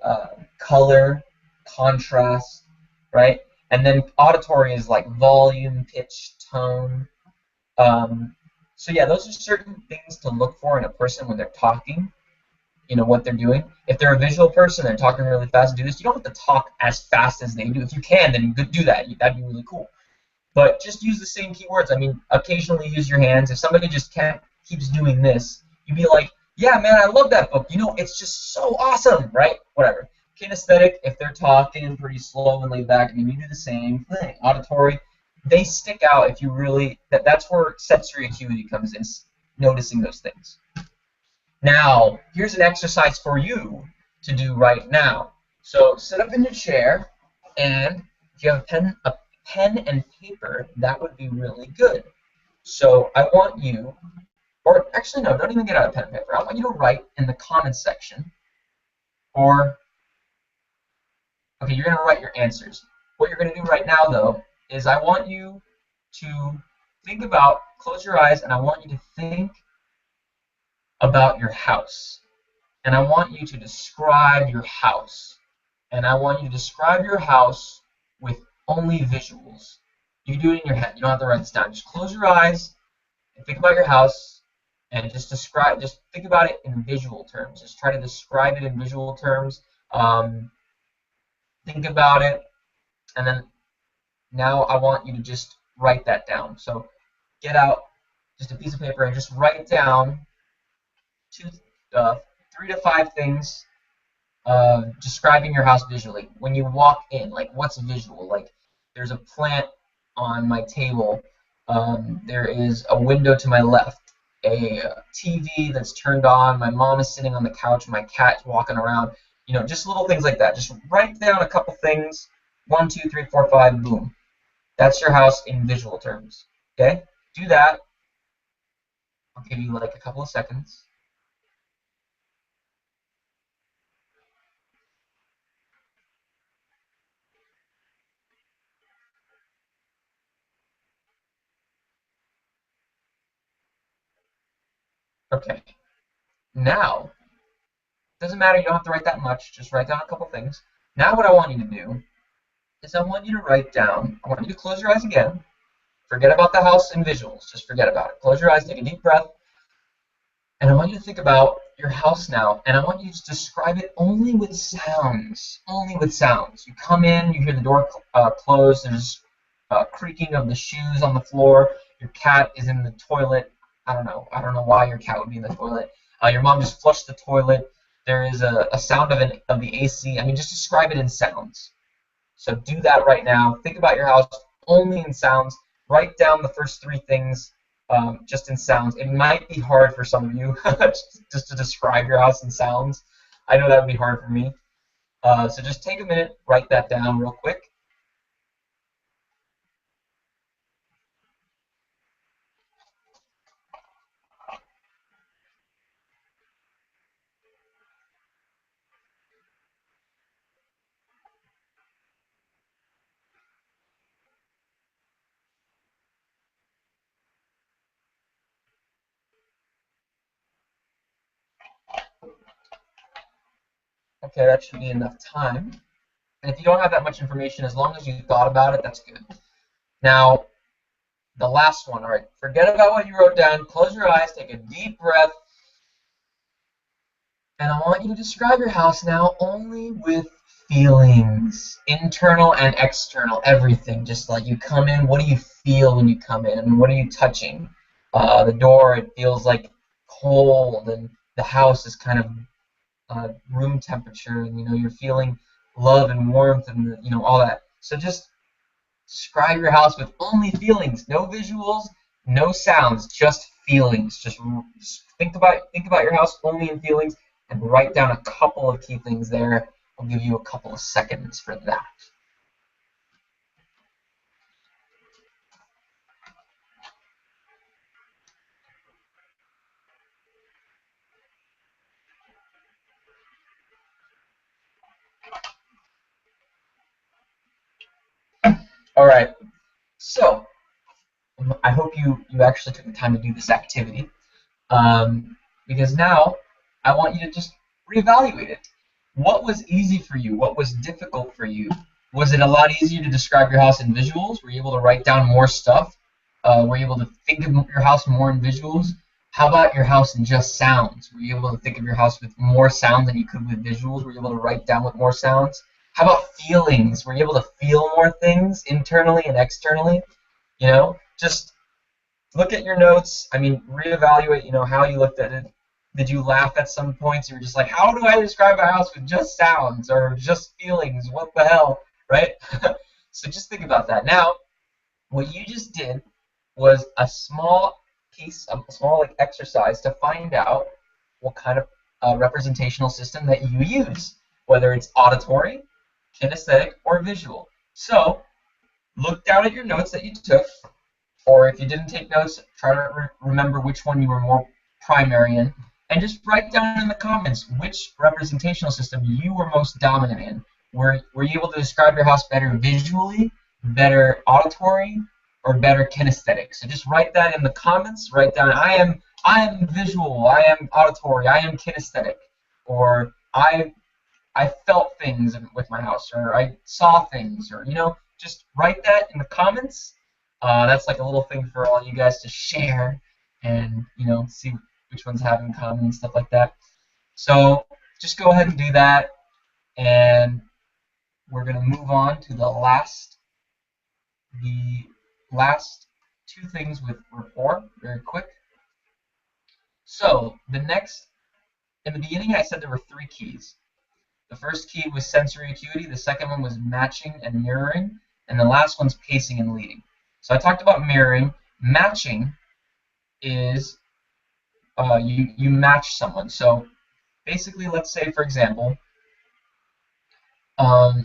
Color, contrast, right? And then auditory is like volume, pitch, tone. Um, so yeah, those are certain things to look for in a person when they're talking. You know what they're doing. If they're a visual person, they're talking really fast. Do this. You don't have to talk as fast as they do. If you can, then do that. That'd be really cool. But just use the same keywords. I mean, occasionally use your hands. If somebody just can't keeps doing this, you'd be like, "Yeah, man, I love that book. You know, it's just so awesome, right? Whatever." Kinesthetic, if they're talking pretty slow and laid back, I mean, you do the same thing. Auditory, they stick out if you really. That's where sensory acuity comes in, noticing those things. Now, here's an exercise for you to do right now. So sit up in your chair, and if you have a pen and paper, that would be really good. So I want you, or actually no, don't even get out a pen and paper. I want you to write in the comments section, or okay, you're gonna write your answers. What you're gonna do right now, though, is I want you to think about, close your eyes, and I want you to think about your house. And I want you to describe your house. And I want you to describe your house with only visuals. You do it in your head. You don't have to write this down. Just close your eyes and think about your house and just think about it in visual terms. Just try to describe it in visual terms. Um, think about it, and then now I want you to just write that down. So get out just a piece of paper and just write down two, 3 to 5 things describing your house visually. When you walk in, like what's visual? Like there's a plant on my table. There is a window to my left. A TV that's turned on. My mom is sitting on the couch. My cat's walking around. You know, just little things like that. Just write down a couple things. 1, 2, 3, 4, 5. Boom. That's your house in visual terms. Okay? Do that. I'll give you like a couple of seconds. Okay. Now, doesn't matter. You don't have to write that much. Just write down a couple things. Now, what I want you to do is I want you to write down. I want you to close your eyes again. Forget about the house and visuals. Just forget about it. Close your eyes. Take a deep breath. And I want you to think about your house now, and I want you to describe it only with sounds. Only with sounds. You come in, you hear the door close, there's creaking of the shoes on the floor, your cat is in the toilet. I don't know. I don't know why your cat would be in the toilet. Your mom just flushed the toilet. There is a sound of the AC. I mean, just describe it in sounds. So do that right now. Think about your house only in sounds. Write down the first 3 things just in sounds. It might be hard for some of you just to describe your house in sounds. I know that would be hard for me. So just take a minute, write that down real quick. Okay, that should be enough time. And if you don't have that much information, as long as you thought about it, that's good. Now, the last one, all right, forget about what you wrote down, close your eyes, take a deep breath, and I want you to describe your house now only with feelings, internal and external, everything. Just like you come in, what do you feel when you come in? And what are you touching? The door, it feels like cold, and the house is kind of room temperature, and you know you're feeling love and warmth, and you know all that. So just describe your house with only feelings, no visuals, no sounds, just feelings. Just think about your house only in feelings, and write down a couple of key things there. I'll give you a couple of seconds for that. All right. So I hope you actually took the time to do this activity, because now I want you to just reevaluate it. What was easy for you? What was difficult for you? Was it a lot easier to describe your house in visuals? Were you able to write down more stuff? Were you able to think of your house more in visuals? How about your house in just sounds? Were you able to think of your house with more sound than you could with visuals? Were you able to write down with more sounds? How about feelings? Were you able to feel more things internally and externally? Just look at your notes. I mean, reevaluate, how you looked at it. Did you laugh at some points? You were just like, how do I describe my house with just sounds or just feelings? What the hell, right? So just think about that. Now, what you just did was a small piece, a small like exercise to find out what kind of representational system that you use, whether it's auditory, kinesthetic, or visual. So look down at your notes that you took, or if you didn't take notes, try to remember which one you were more primary in, and just write down in the comments which representational system you were most dominant in. Were you able to describe your house better visually, better auditory, or better kinesthetic? So just write that in the comments. Write down I am visual, I am auditory, I am kinesthetic, or I felt things with my house, or I saw things, or just write that in the comments. That's like a little thing for all you guys to share, and see which ones have in common and stuff like that. So just go ahead and do that, and we're gonna move on to the last two things with rapport, very quick. So in the beginning, I said there were three keys. The first key was sensory acuity, the second one was matching and mirroring, and the last one's pacing and leading. So I talked about mirroring. Matching is you match someone. So basically, let's say, for example,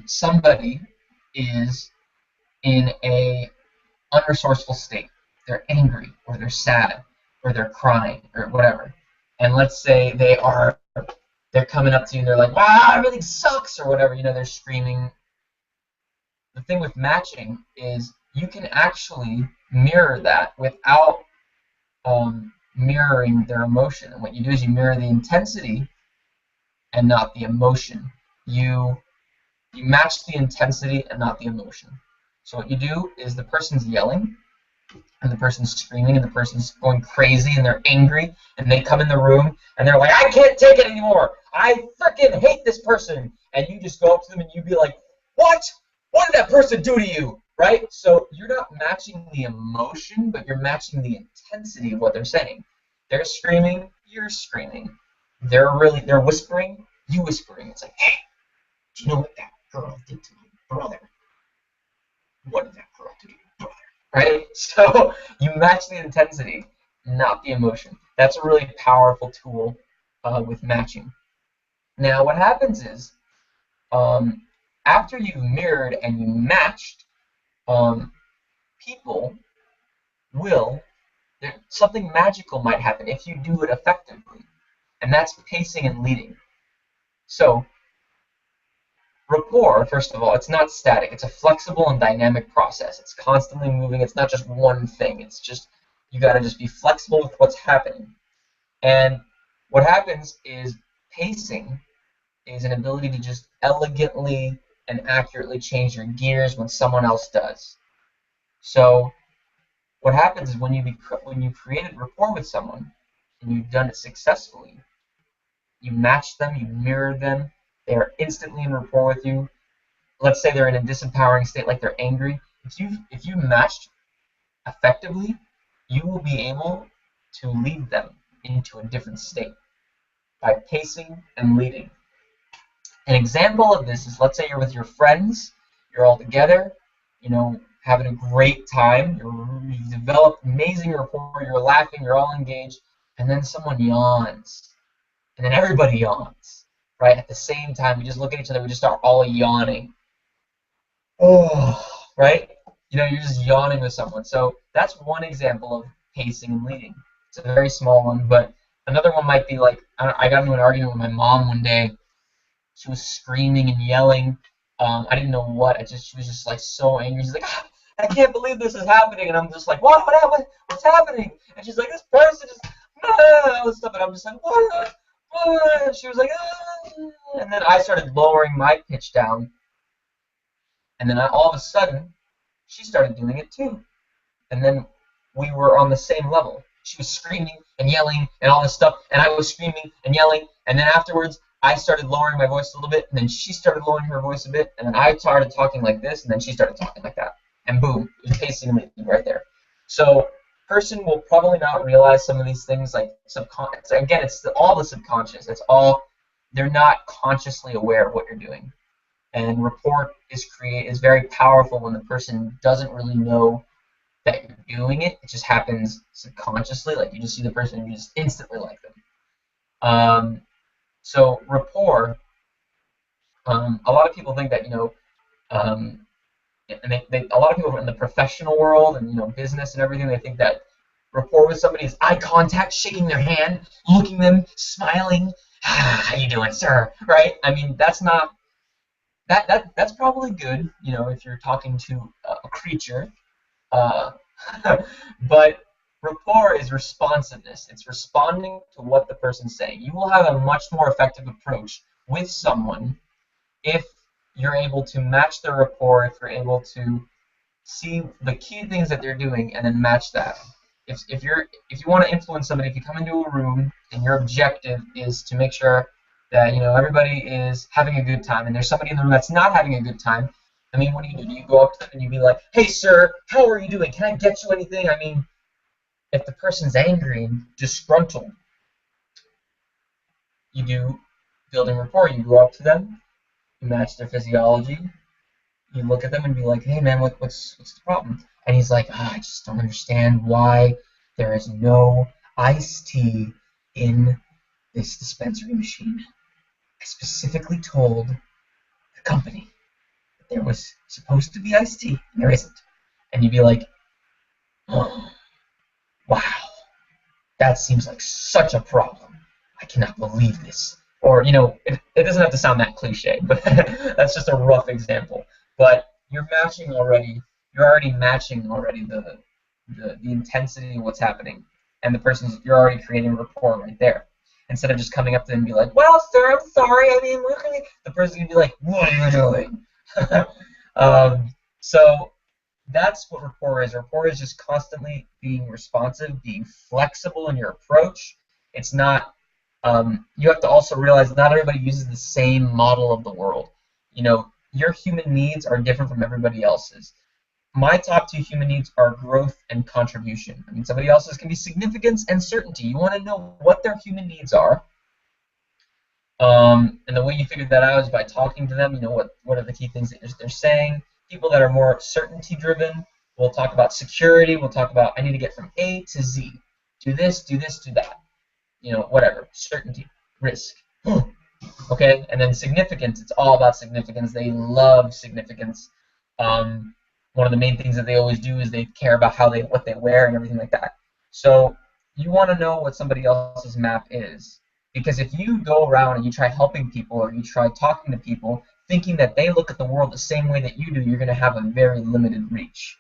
somebody is in a unresourceful state. They're angry, or they're sad, or they're crying, or whatever. And let's say they're coming up to you and they're like, wow, everything sucks, or whatever, they're screaming. The thing with matching is you can actually mirror that without mirroring their emotion. And what you do is you mirror the intensity and not the emotion. You match the intensity and not the emotion. So what you do is the person's yelling, and the person's screaming, and the person's going crazy, and they're angry, and they come in the room, and they're like, I can't take it anymore. I freaking hate this person. And you just go up to them, and you be like, what? What did that person do to you? Right? So you're not matching the emotion, but you're matching the intensity of what they're saying. They're screaming, you're screaming. They're whispering, you whispering. It's like, hey, do you know what that girl did to my brother? What did that girl do to your brother? Right? So you match the intensity, not the emotion. That's a really powerful tool with matching. Now, what happens is, after you've mirrored and you matched, people something magical might happen if you do it effectively, and that's pacing and leading. So rapport, first of all, it's not static. It's a flexible and dynamic process. It's constantly moving. It's not just one thing. It's just, you got to just be flexible with what's happening. And what happens is pacing is an ability to just elegantly and accurately change your gears when someone else does. So what happens is when you created rapport with someone and you've done it successfully, you match them, you mirror them, they are instantly in rapport with you. Let's say they're in a disempowering state, like they're angry. If you matched effectively, you will be able to lead them into a different state by pacing and leading. An example of this is, let's say you're with your friends, you're all together, having a great time, you've developed amazing rapport, you're laughing, you're all engaged, and then someone yawns, and then everybody yawns, right? At the same time, we just look at each other, we just start all yawning. Oh, right? You're just yawning with someone. So that's one example of pacing and leading. It's a very small one, but another one might be like, I got into an argument with my mom one day. She was screaming and yelling. I didn't know what. She was just like so angry. She's like, I can't believe this is happening. And I'm just like, what's happening? And she's like, this person just, all this stuff. And I'm just like, what? And she was like, ah. And then I started lowering my pitch down. And then all of a sudden, she started doing it too. And then we were on the same level. She was screaming and yelling and all this stuff, and I was screaming and yelling. And then afterwards, I started lowering my voice a little bit, and then she started lowering her voice a bit, and then I started talking like this, and then she started talking like that. And boom, it was basically right there. So, person will probably not realize some of these things, like subconscious. Again, it's all the subconscious. It's all, they're not consciously aware of what you're doing. And rapport is very powerful when the person doesn't really know that you're doing it. It just happens subconsciously. Like you just see the person and you just instantly like them. So rapport, a lot of people think that, and a lot of people in the professional world and, business and everything, they think that rapport with somebody is eye contact, shaking their hand, looking them, smiling. How you doing, sir? Right? I mean, that's not, that's probably good, if you're talking to a creature. Uh, but rapport is responsiveness. It's responding to what the person's saying. You will have a much more effective approach with someone if you're able to match their rapport, if you're able to see the key things that they're doing and then match that. If you want to influence somebody, if you come into a room and your objective is to make sure that everybody is having a good time, and there's somebody in the room that's not having a good time, I mean, what do? Do you go up to them and you be like, "Hey, sir, how are you doing? Can I get you anything?" I mean, if the person's angry and disgruntled, you do building rapport. You go up to them, you match their physiology, you look at them and be like, "Hey, man, what's the problem?" And he's like, "I just don't understand why there is no iced tea in this dispensary machine. I specifically told the company that there was supposed to be iced tea, and there isn't." And you'd be like, "Oh, wow, that seems like such a problem. I cannot believe this." Or, it doesn't have to sound that cliche, but that's just a rough example. But you're already matching already the intensity of what's happening. And you're already creating a rapport right there. Instead of just coming up to them and be like, "Well, sir, I'm sorry. I mean, the person can be like, "What are you doing?" So that's what rapport is. Rapport is just constantly being responsive, being flexible in your approach. It's not. You have to also realize not everybody uses the same model of the world. Your human needs are different from everybody else's. My top two human needs are growth and contribution. I mean, somebody else's can be significance and certainty. You want to know what their human needs are. And the way you figure that out is by talking to them. What are the key things that they're saying. People that are more certainty driven, we'll talk about security. We'll talk about, I need to get from A to Z. Do this, do this, do that. Whatever. Certainty, risk. Okay, and then significance. It's all about significance. They love significance. One of the main things that they always do is they care about what they wear and everything like that. So you want to know what somebody else's map is, because if you go around and you try helping people or you try talking to people thinking that they look at the world the same way that you do, you're going to have a very limited reach.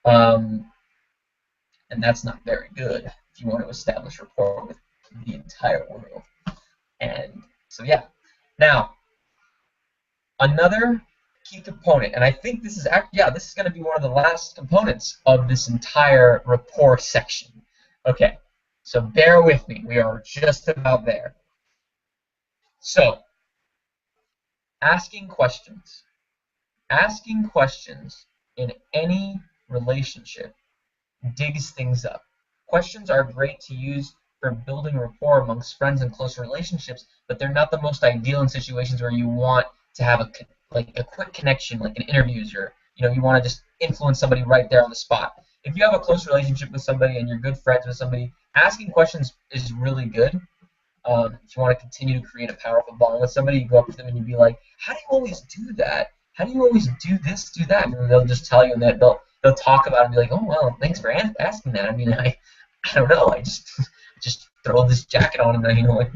And that's not very good if you want to establish rapport with the entire world. And so, yeah. Now, another key component, and I think this is going to be one of the last components of this entire rapport section. Okay, so bear with me. We are just about there. So, asking questions. Asking questions in any relationship digs things up. Questions are great to use for building rapport amongst friends and close relationships, but they're not the most ideal in situations where you want to have a quick connection, like in interviews, or you want to just influence somebody right there on the spot. If you have a close relationship with somebody and you're good friends with somebody, asking questions is really good. If you want to continue to create a powerful bond with somebody, you go up to them and you be like, "How do you always do that? How do you always do this, do that?" And they'll just tell you, and they'll talk about it and be like, "Oh, well, thanks for asking that. I mean, I don't know. I just throw this jacket on and then,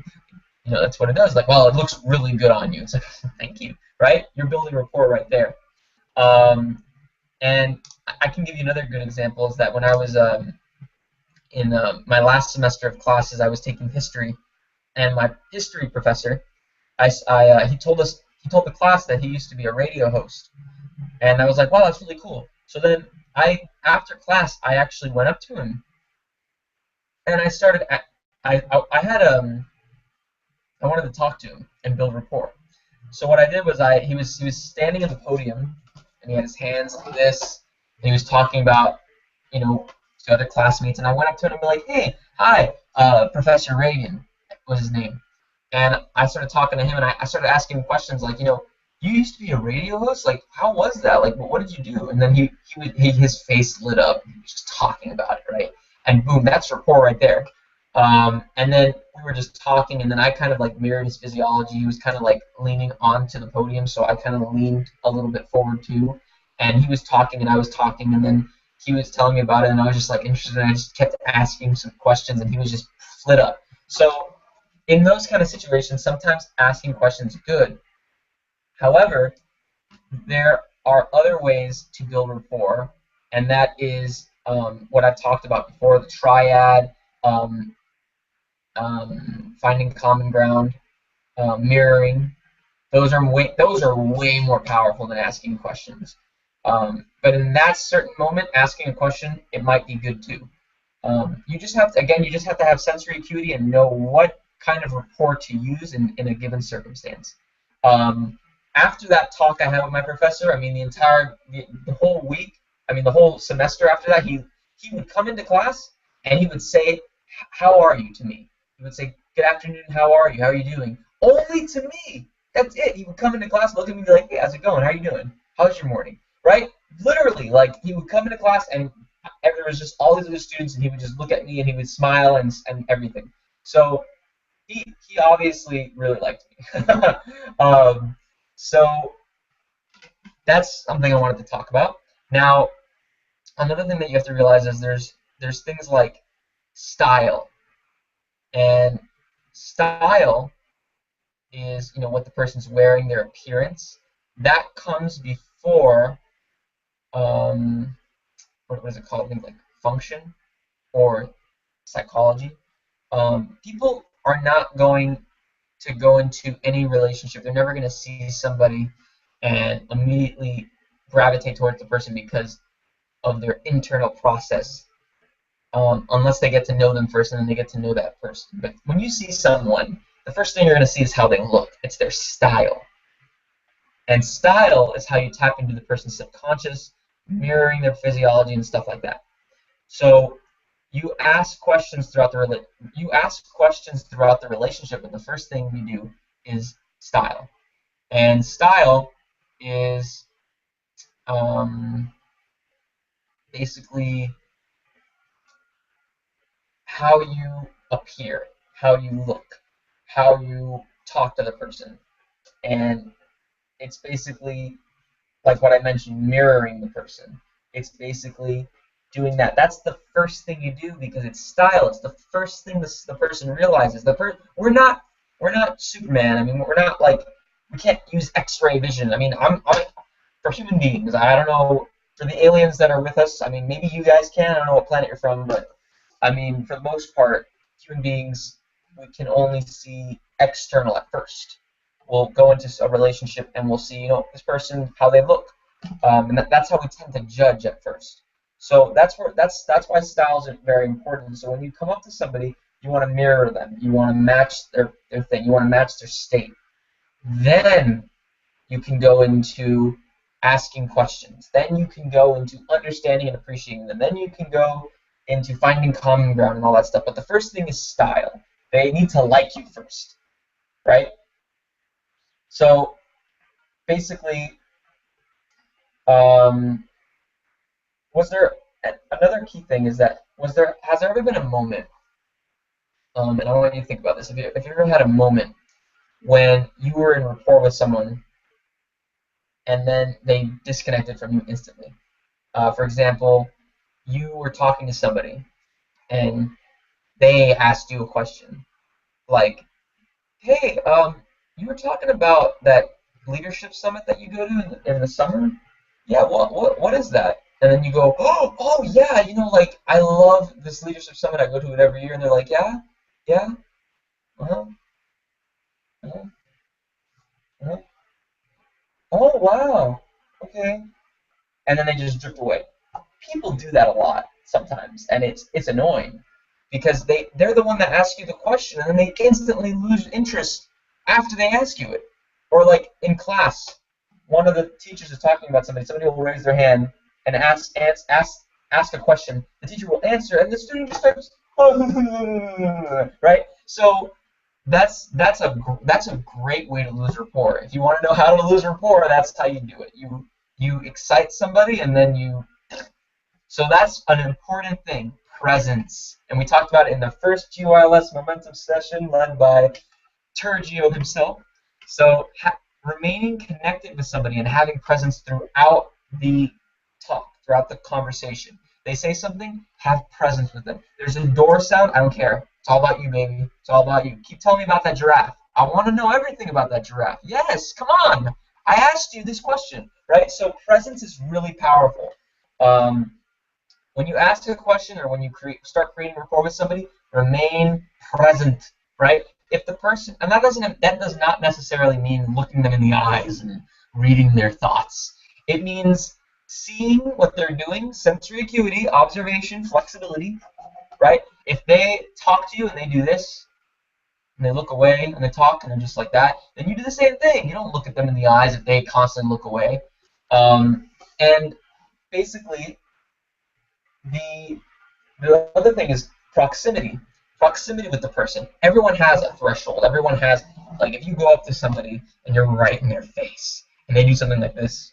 that's what it does. Like, well, it looks really good on you." It's like, "Thank you," right? You're building rapport right there. And I can give you another good example is that when I was in my last semester of classes, I was taking history, and my history professor, he told the class that he used to be a radio host, and I was like, wow, that's really cool. So then after class, I actually went up to him and I started. I had I wanted to talk to him and build rapport. So what I did was he was standing at the podium and he had his hands like this and he was talking about to other classmates and I went up to him and be like, hey, hi, Professor Reagan was his name, and I started talking to him and I started asking him questions like, you used to be a radio host, like how was that, like what did you do? And then his face lit up, he was just talking about it, right? And boom, that's rapport right there. And then we were just talking, and then I kind of like mirrored his physiology. He was kind of like leaning onto the podium, so I kind of leaned a little bit forward too. And he was talking, and I was talking, and then he was telling me about it, and I was just like interested, and I just kept asking some questions, and he was just lit up. So in those kind of situations, sometimes asking questions is good. However, there are other ways to build rapport, and that is what I've talked about before: the triad. Um, Finding common ground, mirroring. Those are way more powerful than asking questions. But in that certain moment, asking a question, it might be good too. You just have to again, you just have to have sensory acuity and know what kind of rapport to use in a given circumstance. Um, After that talk I had with my professor, I mean the whole week, I mean the whole semester after that, he would come into class and he would say, "How are you?" to me. He would say, "Good afternoon. How are you? How are you doing?" Only to me. That's it. He would come into class, look at me, and be like, "Hey, how's it going? How are you doing? How's your morning?" Right? Literally, like he would come into class and there was just all these other students, and he would just look at me and he would smile and everything. So he obviously really liked me. um, so that's something I wanted to talk about. Now, another thing that you have to realize is there's things like style, and style is what the person's wearing, their appearance. That comes before um, what is it called? Things like function or psychology. People are not going to go into any relationship. They're never going to see somebody and immediately gravitate towards the person because of their internal process, unless they get to know them first and then they get to know that person. But when you see someone, the first thing you're going to see is how they look. It's their style. And style is how you tap into the person's subconscious, mirroring their physiology and stuff like that. So you ask questions throughout the relationship, but the first thing we do is style. And style is um, basically how you appear, how you look, how you talk to the person. And it's basically like what I mentioned, mirroring the person. It's basically doing that. That's the first thing you do because it's style. It's the first thing the person realizes. We're not Superman. I mean, we're not like we can't use X-ray vision. I mean, I'm for human beings. I don't know for the aliens that are with us. I mean, maybe you guys can. I don't know what planet you're from, but I mean, for the most part, human beings we can only see external at first. We'll go into a relationship and we'll see, this person how they look, and that's how we tend to judge at first. So that's why styles are very important. So when you come up to somebody, you want to mirror them. You want to match their thing. You want to match their state. Then you can go into asking questions. Then you can go into understanding and appreciating them. Then you can go into finding common ground and all that stuff. But the first thing is style. They need to like you first, right? So basically, um, was there another key thing is that has there ever been a moment, and I want you to think about this, if you ever had a moment when you were in rapport with someone and then they disconnected from you instantly. For example, you were talking to somebody and they asked you a question like, "Hey, you were talking about that leadership summit that you go to in the summer. yeah, what is that? And then you go, oh yeah, like I love this leadership summit. I go to it every year, and they're like, yeah, yeah, uh-huh, uh-huh, uh-huh. Oh wow, okay. And then they just drift away. People do that a lot sometimes, and it's annoying because they're the one that asks you the question, and then they instantly lose interest after they ask you it. Or like in class, one of the teachers is talking about somebody. Somebody will raise their hand and ask a question. The teacher will answer, and the student just starts right. So that's a great way to lose rapport. If you want to know how to lose rapport, that's how you do it. You excite somebody, and then you so that's an important thing, presence. And we talked about it in the first GYLS momentum session led by Turgio himself. So remaining connected with somebody and having presence throughout the talk, throughout the conversation. They say something, have presence with them. There's a door sound, I don't care. It's all about you, baby. It's all about you. Keep telling me about that giraffe. I want to know everything about that giraffe. Yes, come on. I asked you this question, right? So presence is really powerful. Um, when you ask a question or when you start creating rapport with somebody, remain present, right? If the person, and that does not necessarily mean looking them in the eyes and reading their thoughts. It means seeing what they're doing, sensory acuity, observation, flexibility, right? If they talk to you and they do this, and they look away and they talk and they're just like that, then you do the same thing. You don't look at them in the eyes if they constantly look away. And basically, the the other thing is proximity. Proximity with the person. Everyone has a threshold. Everyone has, like, if you go up to somebody and you're right in their face and they do something like this,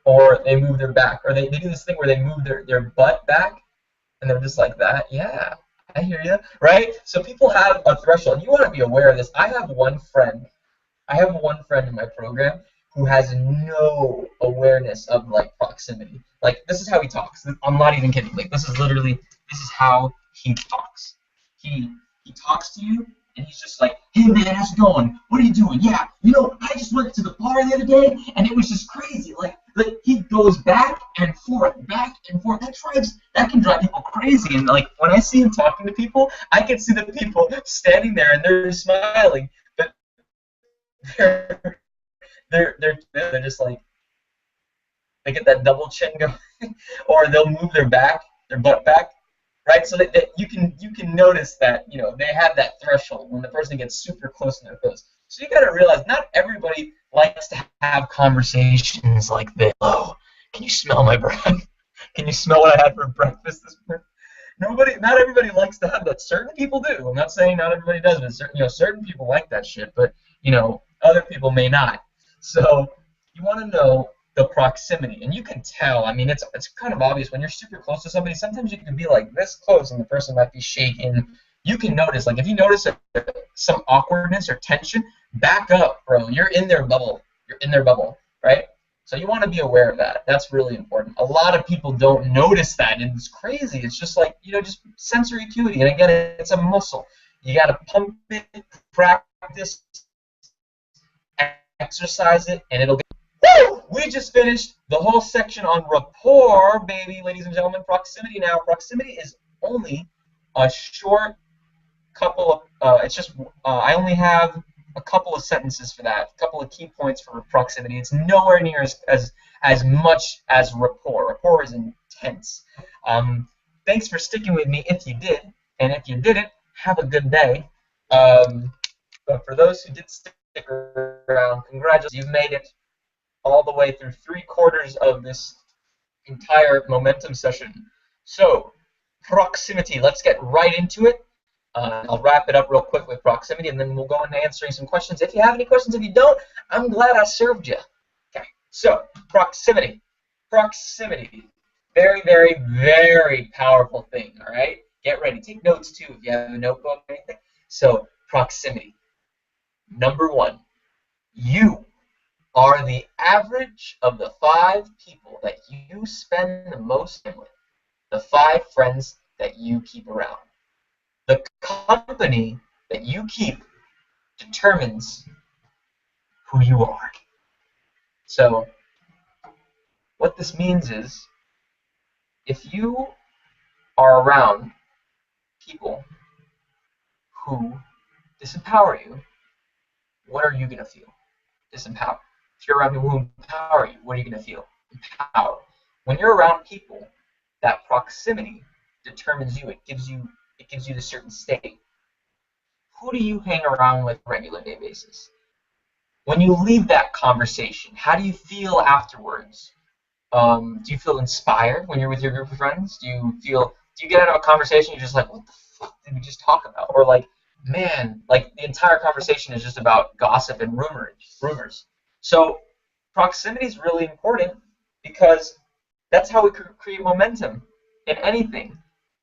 or they move their back, or they do this thing where they move their butt back and they're just like that. Yeah, I hear you. Right? So people have a threshold. You want to be aware of this. I have one friend in my program who has no awareness of like proximity. Like this is how he talks. I'm not even kidding. Like this is how he talks. He he talks to you and he's just like, hey man, how's it going? What are you doing? Yeah, I just went to the bar the other day and it was just crazy. Like he goes back and forth, back and forth. That can drive people crazy. And like when I see him talking to people, I can see the people standing there and they're smiling, but they're they're just like they get that double chin going, or they'll move their butt back, right? So that you can notice that they have that threshold when the person gets super close to their face. So you got to realize not everybody likes to have conversations like this. Oh, can you smell my breath? Can you smell what I had for breakfast this morning? Not everybody likes to have that. Certain people do. I'm not saying not everybody does, but certain people like that shit. But other people may not. So you want to know the proximity, and you can tell. I mean, it's kind of obvious when you're super close to somebody. Sometimes you can be like this close, and the person might be shaking. You can notice, like if you notice some awkwardness or tension, back up, bro. You're in their bubble. You're in their bubble, right? So you want to be aware of that. That's really important. A lot of people don't notice that, and it's crazy. It's just like just sensory acuity, and again, it's a muscle. You got to pump it, practice, exercise it, and it'll get. Woo! We just finished the whole section on rapport, baby, ladies and gentlemen. Proximity now. Proximity is only a short couple of. It's just. I only have a couple of sentences for that. A couple of key points for proximity. It's nowhere near as much as rapport. Rapport is intense. Thanks for sticking with me if you did, and if you didn't, have a good day. But for those who did stick around, congratulations, you've made it all the way through 3/4 of this entire momentum session. So, proximity, let's get right into it. I'll wrap it up real quick with proximity, and then we'll go into answering some questions. If you have any questions, if you don't, I'm glad I served you. Okay, so proximity. Proximity. Very, very, very powerful thing, all right? Get ready. Take notes, too, if you have a notebook or anything. So, proximity. Number one, you are the average of the 5 people that you spend the most time with, the 5 friends that you keep around. The company that you keep determines who you are. So what this means is if you are around people who disempower you, what are you going to feel? Disempowered. If you're around people who empower you, what are you going to feel? Empowered. When you're around people, that proximity determines you. It gives you the certain state. Who do you hang around with on a regular day basis? When you leave that conversation, how do you feel afterwards? Do you feel inspired when you're with your group of friends? Do you get out of a conversation you're just like, what the fuck did we just talk about? Or like, man, like the entire conversation is just about gossip and rumors. So proximity is really important because that's how we create momentum in anything.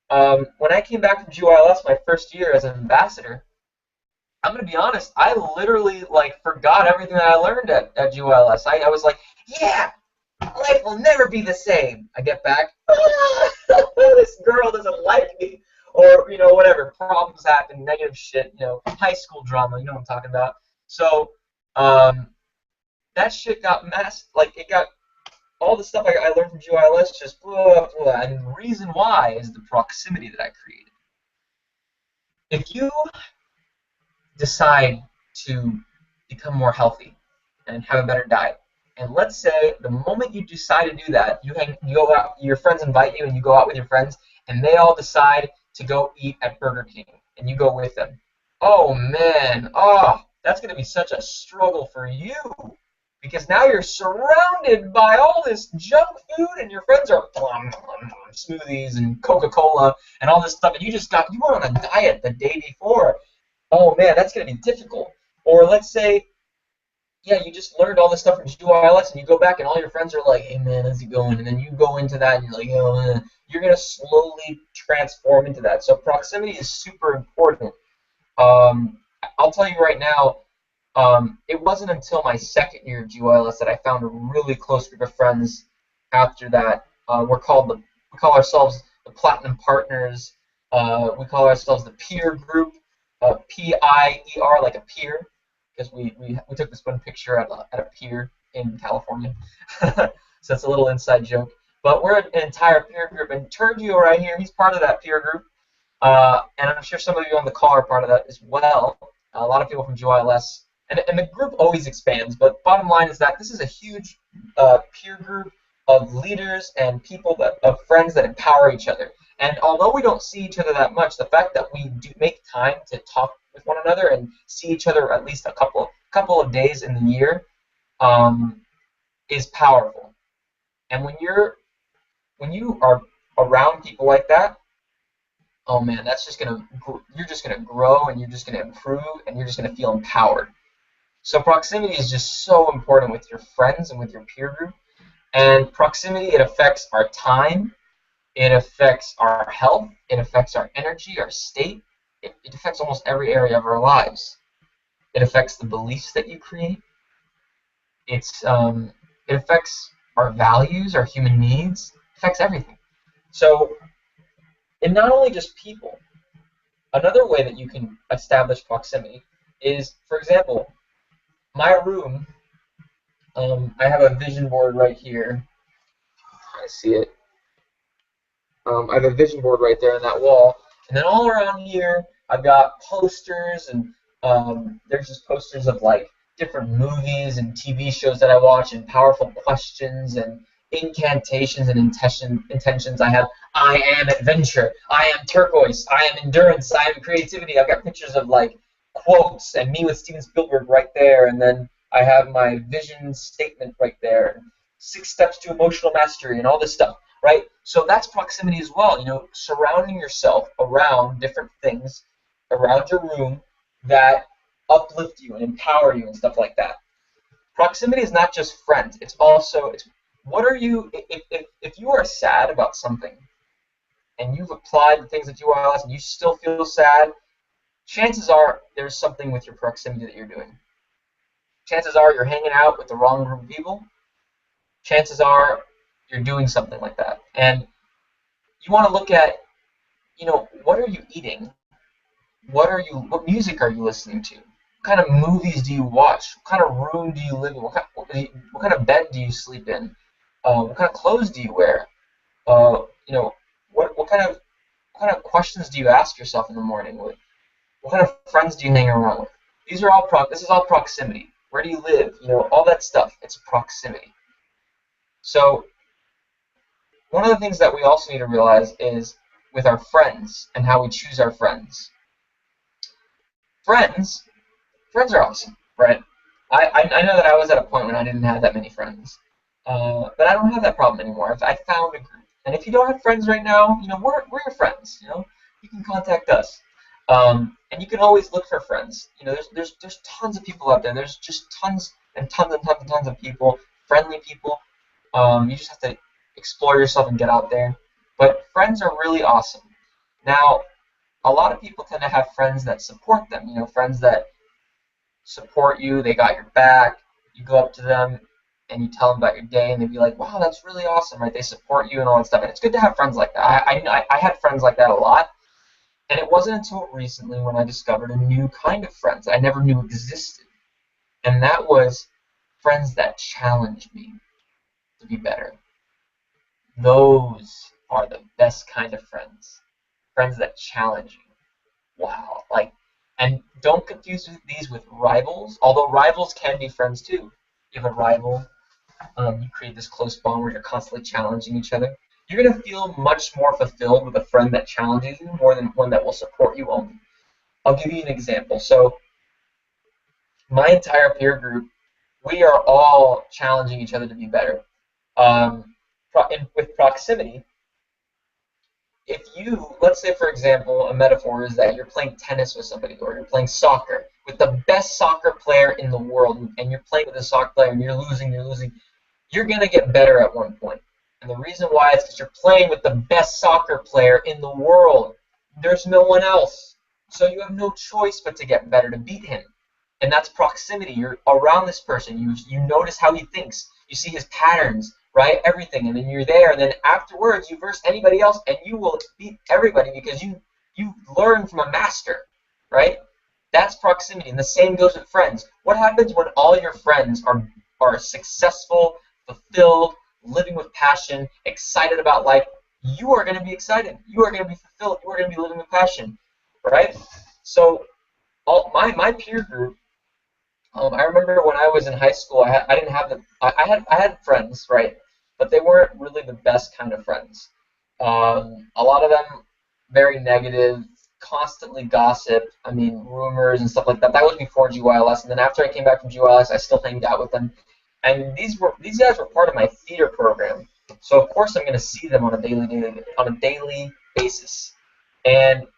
When I came back from GYLS my first year as an ambassador, I'm gonna be honest. I literally like forgot everything that I learned at GYLS. I was like, yeah, life will never be the same. I get back, this girl doesn't like me, or whatever. Problems happen, negative shit. High school drama. You know what I'm talking about. So um, that shit got masked. Like it got all the stuff I learned from GYLS just blah blah. And the reason why is the proximity that I created. If you decide to become more healthy and have a better diet. And let's say the moment you decide to do that, you go out, your friends invite you, and you go out with your friends, and they all decide to go eat at Burger King, and you go with them. Oh man, that's gonna be such a struggle for you because now you're surrounded by all this junk food, and your friends are smoothies and Coca-Cola and all this stuff, and you were on a diet the day before. Oh man, that's gonna be difficult. Or let's say, yeah, you just learned all this stuff from GYLS, and you go back, and all your friends are like, "Hey man, how's it going?" And then you go into that, and you're like, "Oh," you're gonna slowly transform into that. So proximity is super important. I'll tell you right now, it wasn't until my second year of GYLS that I found a really close group of friends. After that, we call ourselves the Platinum Partners. We call ourselves the Peer Group, PIER, like a peer, because we took this one picture at a pier in California. So that's a little inside joke. But we're an entire peer group, and Turgio right here, he's part of that peer group. And I'm sure some of you on the call are part of that as well. A lot of people from GYLS, and the group always expands. But bottom line is that this is a huge peer group of leaders and of friends that empower each other. And although we don't see each other that much, the fact that we do make time to talk with one another and see each other at least a couple of days in the year um, is powerful. And when you are around people like that, oh man, you're just gonna grow and you're just gonna improve and you're just gonna feel empowered. So proximity is just so important with your friends and with your peer group. And proximity, it affects our time, it affects our health, it affects our energy, our state, it affects almost every area of our lives. It affects the beliefs that you create. It affects our values, our human needs. It affects everything. So, and not only just people. Another way that you can establish proximity is, for example, my room. I have a vision board right here. I see it. I have a vision board right there on that wall, and then all around here, I've got posters, and there's just posters of like different movies and TV shows that I watch, and powerful questions and incantations and intentions. I am adventure. I am turquoise. I am endurance. I am creativity. I've got pictures of like quotes and me with Steven Spielberg right there, and then I have my vision statement right there. 6 steps to emotional mastery and all this stuff, right? So that's proximity as well, surrounding yourself around different things around your room that uplift you and empower you and stuff like that. Proximity is not just friends. It's what are you if you are sad about something and you've applied the things that you are and you still feel sad, chances are there's something with your proximity that you're doing. Chances are you're hanging out with the wrong group of people. Chances are you're doing something like that. And you want to look at, what are you eating? What music are you listening to? kind of movies do you watch? What kind of room do you live in? What kind of bed do you sleep in? What kind of clothes do you wear? You know, what kind of questions do you ask yourself in the morning? What kind of friends do you hang around with? This is all proximity. Where do you live? All that stuff. It's proximity. So one of the things that we also need to realize is with our friends and how we choose our friends. Friends Friends are awesome, right? I know that I was at a point when I didn't have that many friends, but I don't have that problem anymore. I found a group, and if you don't have friends right now, we're your friends. You can contact us, and you can always look for friends. There's tons of people out there. There's just tons and tons and tons and tons of people, friendly people. You just have to explore yourself and get out there. But friends are really awesome. Now, a lot of people tend to have friends that support them. Friends that support you, they got your back. You go up to them and you tell them about your day, and they'd be like, "Wow, that's really awesome!" Right? They support you and all that stuff, and it's good to have friends like that. I had friends like that a lot, and it wasn't until recently when I discovered a new kind of friends that I never knew existed, and that was friends that challenged me to be better. Those are the best kind of friends. Friends that challenge you. Wow, and don't confuse these with rivals. Although rivals can be friends too. You have a rival, you create this close bond where you're constantly challenging each other. You're gonna feel much more fulfilled with a friend that challenges you more than one that will support you only. I'll give you an example. So my entire peer group, we are all challenging each other to be better. With proximity, if you, let's say for example, a metaphor is that you're playing tennis with somebody or you're playing soccer with the best soccer player in the world, and you're playing with a soccer player and you're losing, you're going to get better at one point. And the reason why is because you're playing with the best soccer player in the world. There's no one else. So you have no choice but to get better to beat him. And that's proximity. You're around this person. You notice how he thinks. You see his patterns, right? Everything. And then you're there. And then afterwards, you verse anybody else, and you will beat everybody because you learn from a master, right? That's proximity. And the same goes with friends. What happens when all your friends are successful, fulfilled, living with passion, excited about life? You are going to be excited. You are going to be fulfilled. You are going to be living with passion, right? So my peer group. I remember when I was in high school, I didn't have I had friends, right, but they weren't really the best kind of friends. A lot of them very negative, constantly gossip. I mean, rumors and stuff like that. That was before GYLS, and then after I came back from GYLS, I still hanged out with them. And these guys were part of my theater program, so of course I'm going to see them on a daily basis, and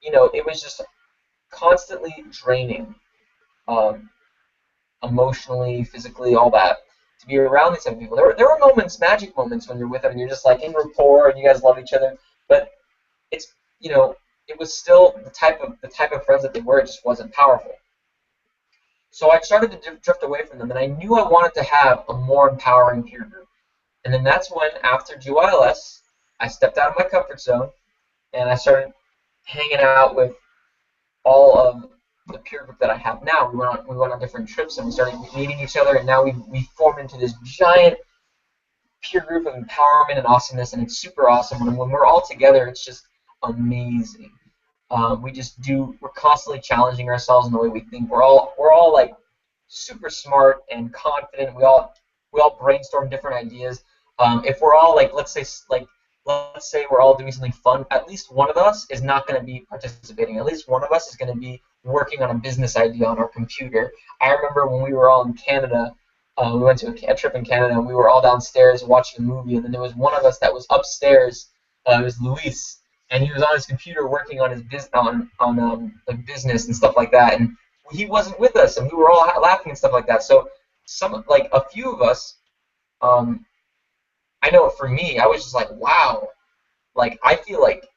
it was just constantly draining. Um, Emotionally, physically, all that, to be around these type of people. There were moments, magic moments, when you're with them and you're just like in rapport and you guys love each other. But it's it was still the type of friends that they were. It just wasn't powerful. So I started to drift away from them, and I knew I wanted to have a more empowering peer group. And then that's when, after GYLS, I stepped out of my comfort zone and I started hanging out with all of the peer group that I have now. We went on different trips and we started meeting each other, and now we formed into this giant peer group of empowerment and awesomeness, and it's super awesome. And when we're all together, it's just amazing. We're constantly challenging ourselves in the way we think. We're all like super smart and confident. We all brainstorm different ideas. If we're all like, let's say we're all doing something fun, at least one of us is not going to be participating. At least one of us is going to be working on a business idea on our computer. I remember when we were all in Canada, we went to a trip in Canada, and we were all downstairs watching a movie, and then there was one of us that was upstairs. It was Luis, and he was on his computer working on his like business and stuff like that, and he wasn't with us, and we were all laughing and stuff like that. So a few of us, um, I know for me, I was just like, wow, like I feel like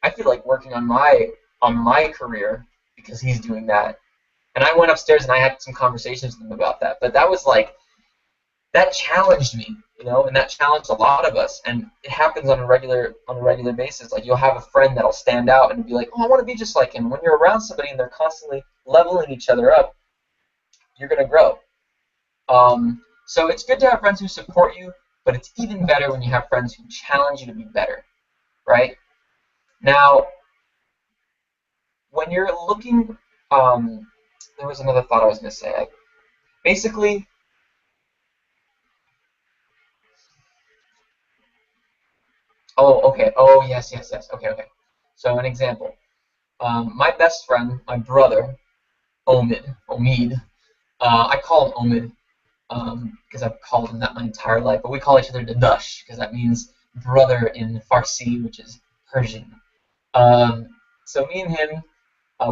working on my career because he's doing that. And I went upstairs and I had some conversations with him about that. But that challenged me, and that challenged a lot of us. And it happens on a regular basis. Like, you'll have a friend that'll stand out and be like, "Oh, I want to be just like him." When you're around somebody and they're constantly leveling each other up, you're gonna grow. So it's good to have friends who support you, but it's even better when you have friends who challenge you to be better, right? Now, when you're looking, um, there was another thought I was gonna say. Basically, oh, okay. Oh, yes, yes, yes. Okay, okay. So an example. My best friend, my brother, Omid. I call him Omid because I've called him that my entire life. But we call each other Dadash because that means brother in Farsi, which is Persian. Um, so me and him,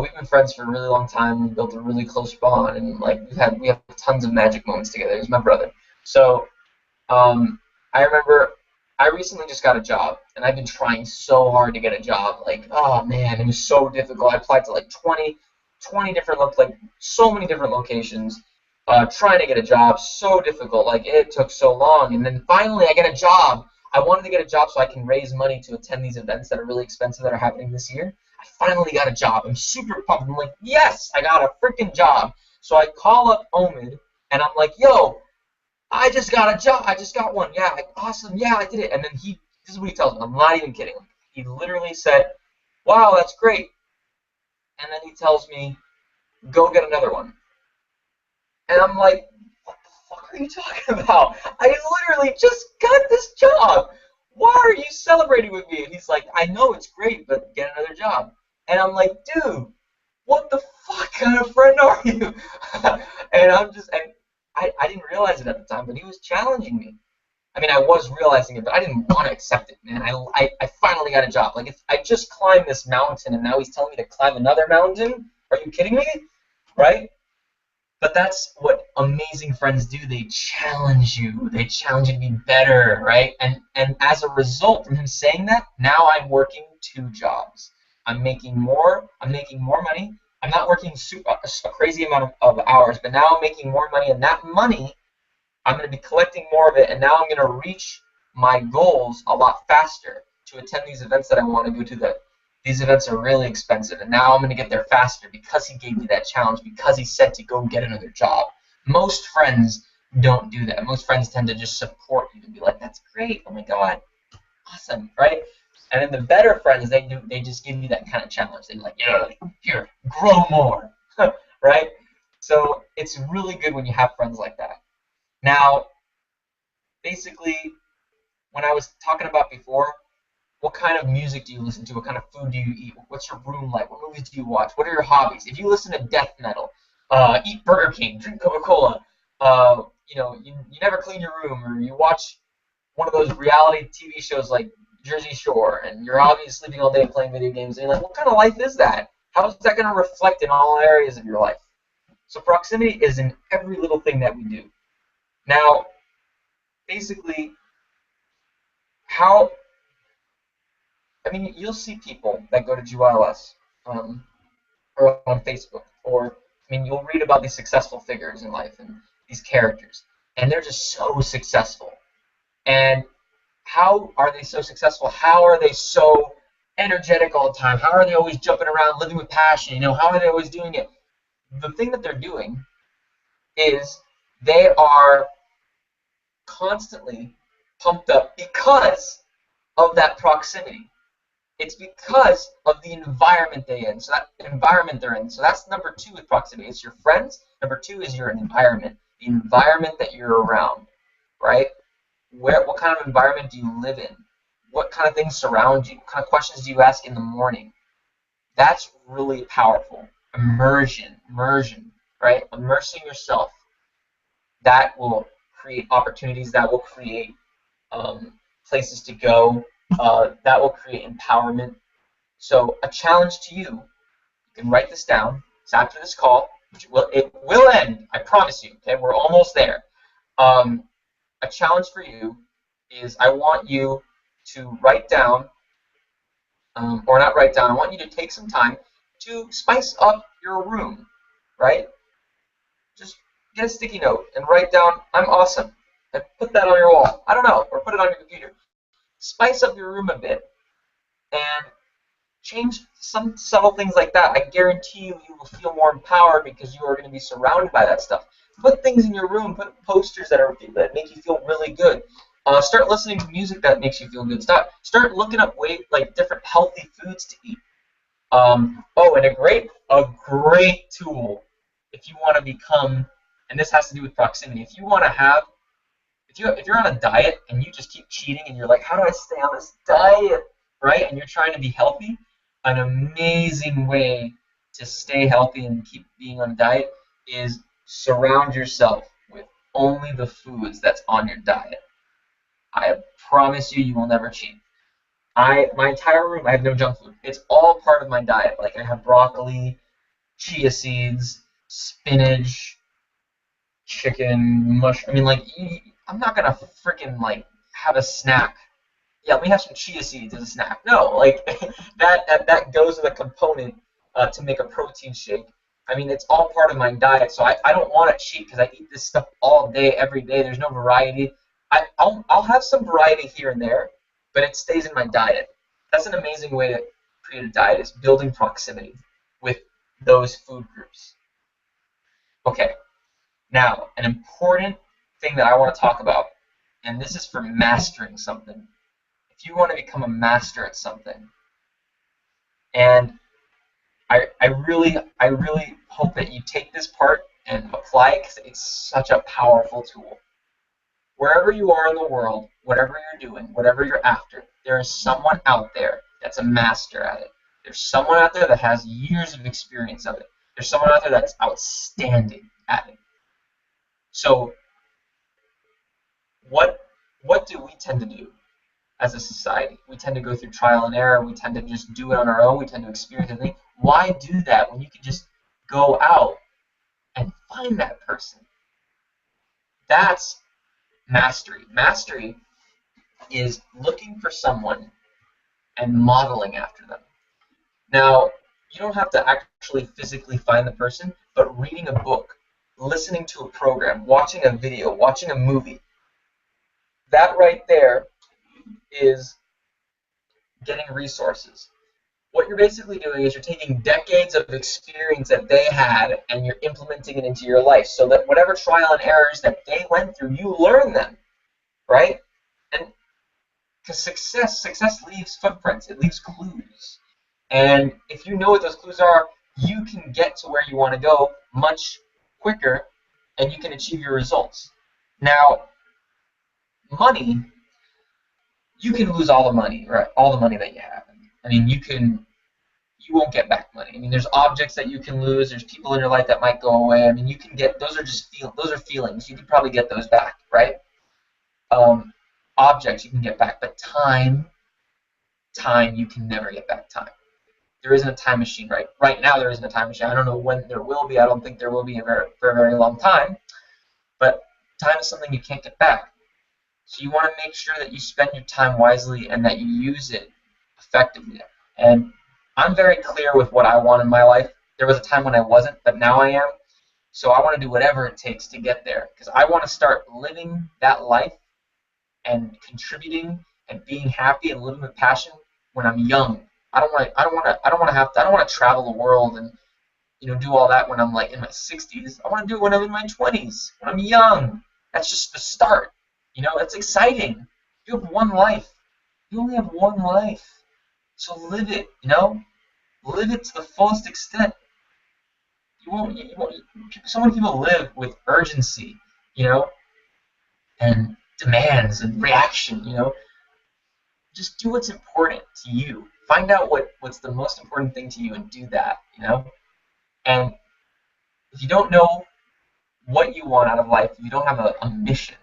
we've been friends for a really long time. We built a really close bond, and like we have tons of magic moments together. He's my brother. So I remember I recently just got a job, and I've been trying so hard to get a job. Like, oh man, it was so difficult. I applied to like 20 different, like so many different locations, trying to get a job. So difficult. Like, it took so long. And then finally, I get a job. I wanted to get a job so I can raise money to attend these events that are really expensive that are happening this year. I finally got a job. I'm super pumped. I'm like, yes, I got a freaking job. So I call up Omid, and I'm like, yo, I just got a job. I just got one. Yeah, like, awesome. Yeah, I did it. And then this is what he tells me. I'm not even kidding. He literally said, wow, that's great. And then he tells me, go get another one. And I'm like, what the fuck are you talking about? I literally just got this job. Why are you celebrating with me? And he's like, I know it's great, but get another job. And I'm like, dude, what the fuck kind of friend are you? And I didn't realize it at the time, but he was challenging me. I mean, I was realizing it, but I didn't want to accept it, man. I finally got a job. Like, if I just climbed this mountain and now he's telling me to climb another mountain, are you kidding me? Right? But that's what amazing friends do. They challenge you. They challenge you to be better, right? And as a result from him saying that, now I'm working two jobs. I'm making more money. I'm not working a crazy amount of hours, but now I'm making more money, and that money I'm going to be collecting more of it, and now I'm going to reach my goals a lot faster to attend these events that I want to go to. That these events are really expensive, and now I'm going to get there faster because he gave me that challenge, because he said to go get another job. Most friends don't do that. Most friends tend to just support you and be like, "That's great! Oh my god, awesome!" Right? And then the better friends, they just give you that kind of challenge. They're like, "Yeah, here, grow more," right? So it's really good when you have friends like that. Now, basically, when I was talking about before, what kind of music do you listen to? What kind of food do you eat? What's your room like? What movies do you watch? What are your hobbies? If you listen to death metal, eat Burger King, drink Coca-Cola, you never clean your room, or you watch one of those reality TV shows like Jersey Shore, and you're obviously sleeping all day playing video games, and you're like, what kind of life is that? How is that going to reflect in all areas of your life? So proximity is in every little thing that we do. Now, basically, how I mean, you'll see people that go to GYLS, or on Facebook, or I mean, you'll read about these successful figures in life and these characters, and they're just so successful. And how are they so successful? How are they so energetic all the time? How are they always jumping around, living with passion? How are they always doing it? The thing that they're doing is they are constantly pumped up because of that proximity. It's because of the environment they're in. So that environment they're in. So that's number two with proximity. It's your friends. Number two is your environment. The environment that you're around, right? What kind of environment do you live in? What kind of things surround you? What kind of questions do you ask in the morning? That's really powerful. Immersion, right? Immersing yourself. That will create opportunities. That will create places to go. That will create empowerment. So a challenge to you. You can write this down. It's after this call, which it will end. I promise you. Okay, we're almost there. Um, a challenge for you is I want you to write down, or not write down. I want you to take some time to spice up your room. Right? Just get a sticky note and write down "I'm awesome" and put that on your wall. I don't know, or put it on your computer. Spice up your room a bit and change some subtle things like that. I guarantee you, you will feel more empowered because you are going to be surrounded by that stuff. Put things in your room. Put posters that make you feel really good. Start listening to music that makes you feel good. Start looking up like different healthy foods to eat. And a great tool if you want to become, and this has to do with proximity. If you want to have, if you're on a diet and you just keep cheating and you're like, how do I stay on this diet, right? And you're trying to be healthy, an amazing way to stay healthy and keep being on a diet is surround yourself with only the foods that's on your diet. I promise you, you will never cheat. My entire room, I have no junk food. It's all part of my diet. Like I have broccoli, chia seeds, spinach, chicken, mush. I mean, like I'm not gonna freaking like have a snack. Yeah, let me have some chia seeds as a snack. No, like that goes with a component to make a protein shake. I mean, it's all part of my diet, so I don't want to cheat because I eat this stuff all day, every day. There's no variety. I'll have some variety here and there, but it stays in my diet. That's an amazing way to create a diet is building proximity with those food groups. Okay, now an important thing that I want to talk about, and this is for mastering something. If you want to become a master at something, and I really hope that you take this part and apply it because it's such a powerful tool. Wherever you are in the world, whatever you're doing, whatever you're after, there is someone out there that's a master at it. There's someone out there that has years of experience of it. There's someone out there that's outstanding at it. So what what do we tend to do as a society? We tend to go through trial and error. We tend to just do it on our own. We tend to experience it. Why do that when you could just go out and find that person? That's mastery. Mastery is looking for someone and modeling after them. Now, you don't have to actually physically find the person, but reading a book, listening to a program, watching a video, watching a movie, that right there is getting resources. What you're basically doing is you're taking decades of experience that they had and you're implementing it into your life so that whatever trial and errors that they went through, you learn them, right? And because success leaves footprints, it leaves clues. And if you know what those clues are, you can get to where you want to go much quicker and you can achieve your results. Now, money, you can lose all the money, right? All the money that you have. I mean, you won't get back money. I mean, there's objects that you can lose. There's people in your life that might go away. I mean, you can get those are just those are feelings. You can probably get those back, right? Um, Objects you can get back, but time you can never get back time. There isn't a time machine, right? Right now there isn't a time machine. I don't know when there will be. I don't think there will be for a very long time. But time is something you can't get back. So you want to make sure that you spend your time wisely and that you use it effectively. And I'm very clear with what I want in my life. There was a time when I wasn't, but now I am. So I want to do whatever it takes to get there because I want to start living that life and contributing and being happy and living with passion when I'm young. I don't want to travel the world and do all that when I'm like in my 60s. I want to do it when I'm in my 20s, when I'm young. That's just the start. It's exciting. You have one life. You only have one life. So live it, live it to the fullest extent. So many people live with urgency, and demands and reaction, Just do what's important to you. Find out what's the most important thing to you and do that. And if you don't know what you want out of life, if you don't have a mission,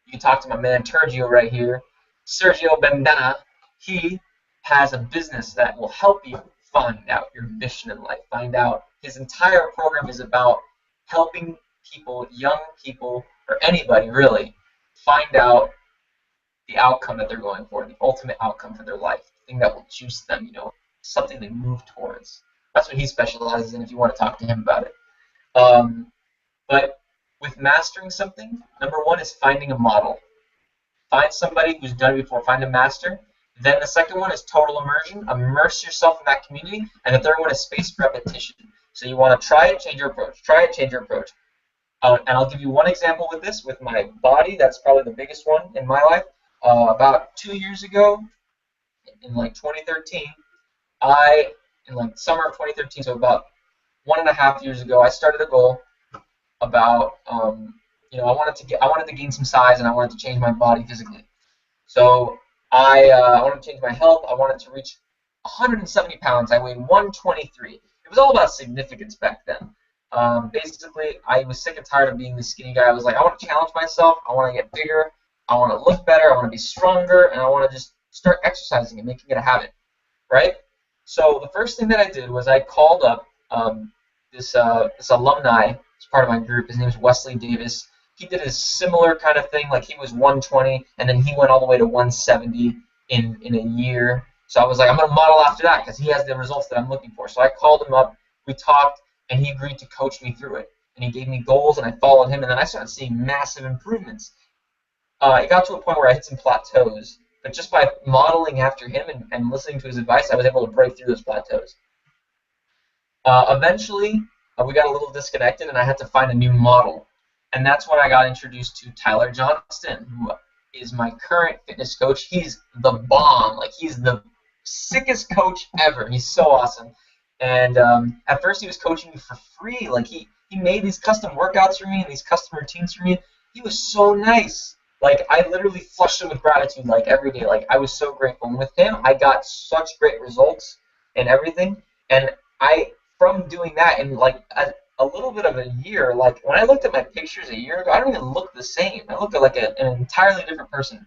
you can talk to my man Sergio right here, Sergio Bendana. He has a business that will help you find out your mission in life. Find out his entire program is about helping people, young people, or anybody really, find out the outcome that they're going for, the ultimate outcome for their life, the thing that will juice them, something they move towards. That's what he specializes in if you want to talk to him about it. But with mastering something, number one is finding a model. Find somebody who's done it before. Find a master Then the second one is total immersion. Immerse yourself in that community. And the third one is spaced repetition. So you want to try it, change your approach. Try it, change your approach. And I'll give you one example with this, with my body. That's probably the biggest one in my life. About 2 years ago, in like 2013, in like summer of 2013, so about 1.5 years ago, I started a goal about, I wanted to gain some size and I wanted to change my body physically. So I wanted to change my health. I wanted to reach 170 pounds. I weighed 123. It was all about significance back then. Basically, I was sick and tired of being the skinny guy. I was like, I want to challenge myself. I want to get bigger. I want to look better. I want to be stronger, and I want to just start exercising and making it a habit, right? So the first thing that I did was I called up this alumni as part of my group. His name is Wesley Davis. He did a similar kind of thing. Like he was 120, and then he went all the way to 170 in a year. So I was like, I'm gonna model after that because he has the results that I'm looking for. So I called him up. We talked, and he agreed to coach me through it. And he gave me goals, and I followed him, and then I started seeing massive improvements. It got to a point where I hit some plateaus, but just by modeling after him and listening to his advice, I was able to break through those plateaus. Eventually, we got a little disconnected, and I had to find a new model. And that's when I got introduced to Tyler Johnston, who is my current fitness coach. He's the bomb. Like, he's the sickest coach ever. He's so awesome. And at first, he was coaching me for free. Like, he made these custom workouts for me and these custom routines for me. He was so nice. Like, I literally flushed him with gratitude, like, every day. Like, I was so grateful. And with him, I got such great results and everything. And from doing that in, like, a little bit of a year, like, when I looked at my pictures a year ago, I don't even look the same. I look like an entirely different person.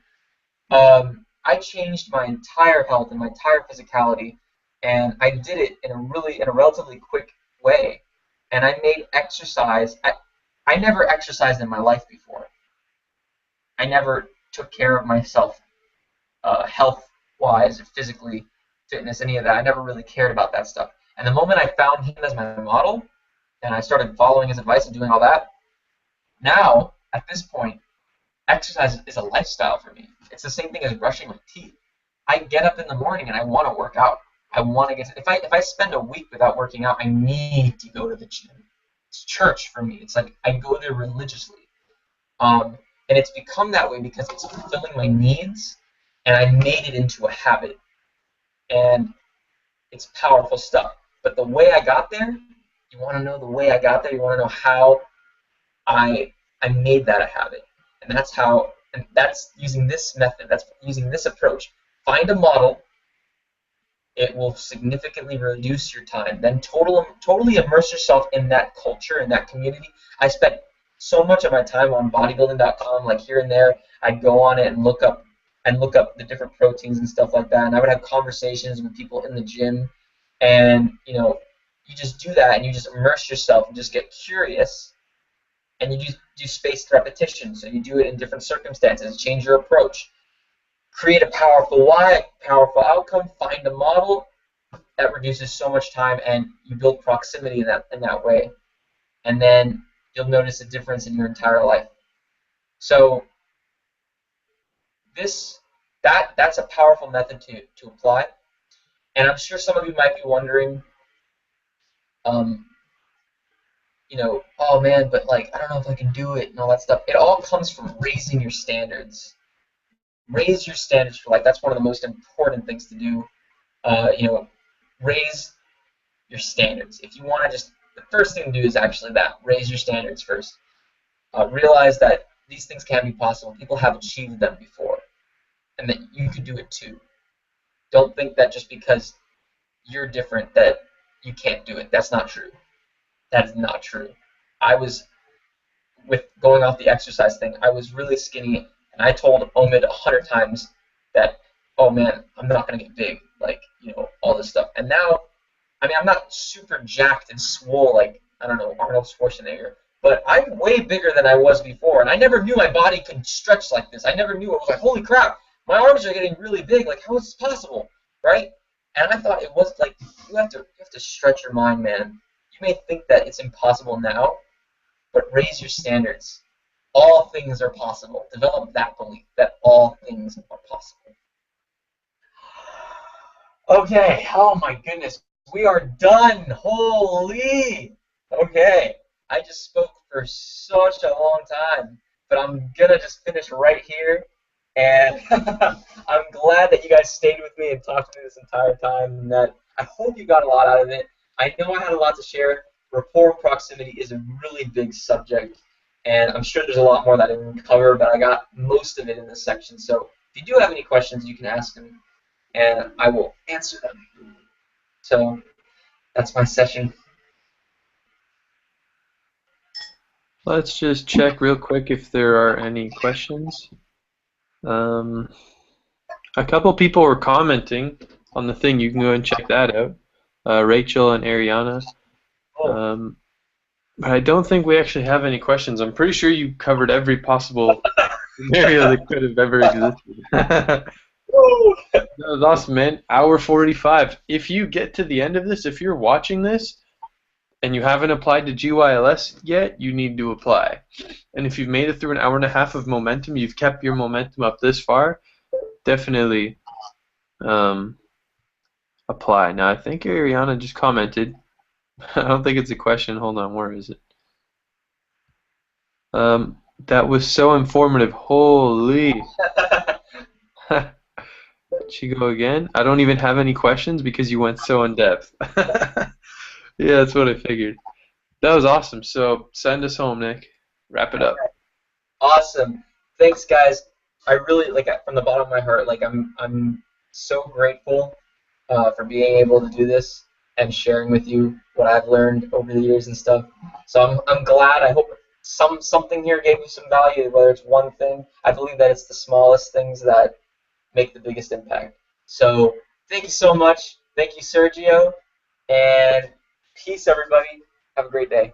I changed my entire health and my entire physicality, and I did it in a relatively quick way. And I made exercise. I never exercised in my life before. I never took care of myself, health wise, physically, fitness, any of that. I never really cared about that stuff. And the moment I found him as my model, and I started following his advice and doing all that, now at this point, exercise is a lifestyle for me. It's the same thing as brushing my teeth. I get up in the morning and I want to work out. I want to get. If I spend a week without working out, I need to go to the gym. It's church for me. It's like I go there religiously. And it's become that way because it's fulfilling my needs, and I made it into a habit. And it's powerful stuff. But the way I got there, you want to know the way I got there. You want to know how I made that a habit, and that's using this method. That's using this approach. Find a model. It will significantly reduce your time. Then totally immerse yourself in that culture, in that community. I spent so much of my time on bodybuilding.com, like here and there. I'd go on it and look up the different proteins and stuff like that. And I would have conversations with people in the gym, and you just do that and you just immerse yourself and just get curious, and you do spaced repetition. So you do it in different circumstances. Change your approach. Create a powerful why, powerful outcome. Find a model that reduces so much time, and you build proximity in that way. And then you'll notice a difference in your entire life. So that's a powerful method to apply. And I'm sure some of you might be wondering, um, oh man, but like I don't know if I can do it and all that stuff. It all comes from raising your standards. Raise your standards for life. That's one of the most important things to do. Raise your standards. If you want to the first thing to do is actually that. Raise your standards first. Realize that these things can be possible. People have achieved them before, and that you could do it too. Don't think that just because you're different that you can't do it. That's not true. That is not true. I was, with going off the exercise thing, I was really skinny, and I told Omid 100 times that, oh man, I'm not going to get big, like, all this stuff. And now, I mean, I'm not super jacked and swole like, I don't know, Arnold Schwarzenegger, but I'm way bigger than I was before, and I never knew my body could stretch like this. I never knew. It was like, holy crap, my arms are getting really big. Like, how is this possible, right? And I thought it was like, you have to stretch your mind, man. You may think that it's impossible now, but raise your standards. All things are possible. Develop that belief that all things are possible. Okay, oh my goodness, we are done. Holy. Okay, I just spoke for such a long time, but I'm gonna just finish right here. And I'm glad that you guys stayed with me and talked to me this entire time. And that I hope you got a lot out of it. I know I had a lot to share. Rapport and proximity is a really big subject, and I'm sure there's a lot more that I didn't cover, but I got most of it in this section. So if you do have any questions, you can ask me and I will answer them. So that's my session. Let's just check real quick if there are any questions. Um, a couple people were commenting on the thing. You can go and check that out. Rachel and Ariana. Oh, Um, but I don't think we actually have any questions. I'm pretty sure you covered every possible scenario that could have ever existed. That was awesome, man. Hour 45. If you get to the end of this, if you're watching this and you haven't applied to GYLS yet, you need to apply. And if you've made it through an hour and a half of momentum, you've kept your momentum up this far, definitely um, apply. Now, I think Ariana just commented. I don't think it's a question. Hold on, where is it? That was so informative. Holy. She go again? I don't even have any questions because you went so in depth. Yeah, that's what I figured. That was awesome. So send us home, Nick. Wrap it up. awesome. Thanks, guys. I really like from the bottom of my heart. Like I'm so grateful for being able to do this and sharing with you what I've learned over the years and stuff. So I'm glad. I hope something here gave you some value, whether it's one thing. I believe that it's the smallest things that make the biggest impact. So thank you so much. Thank you, Sergio, and peace, everybody. Have a great day.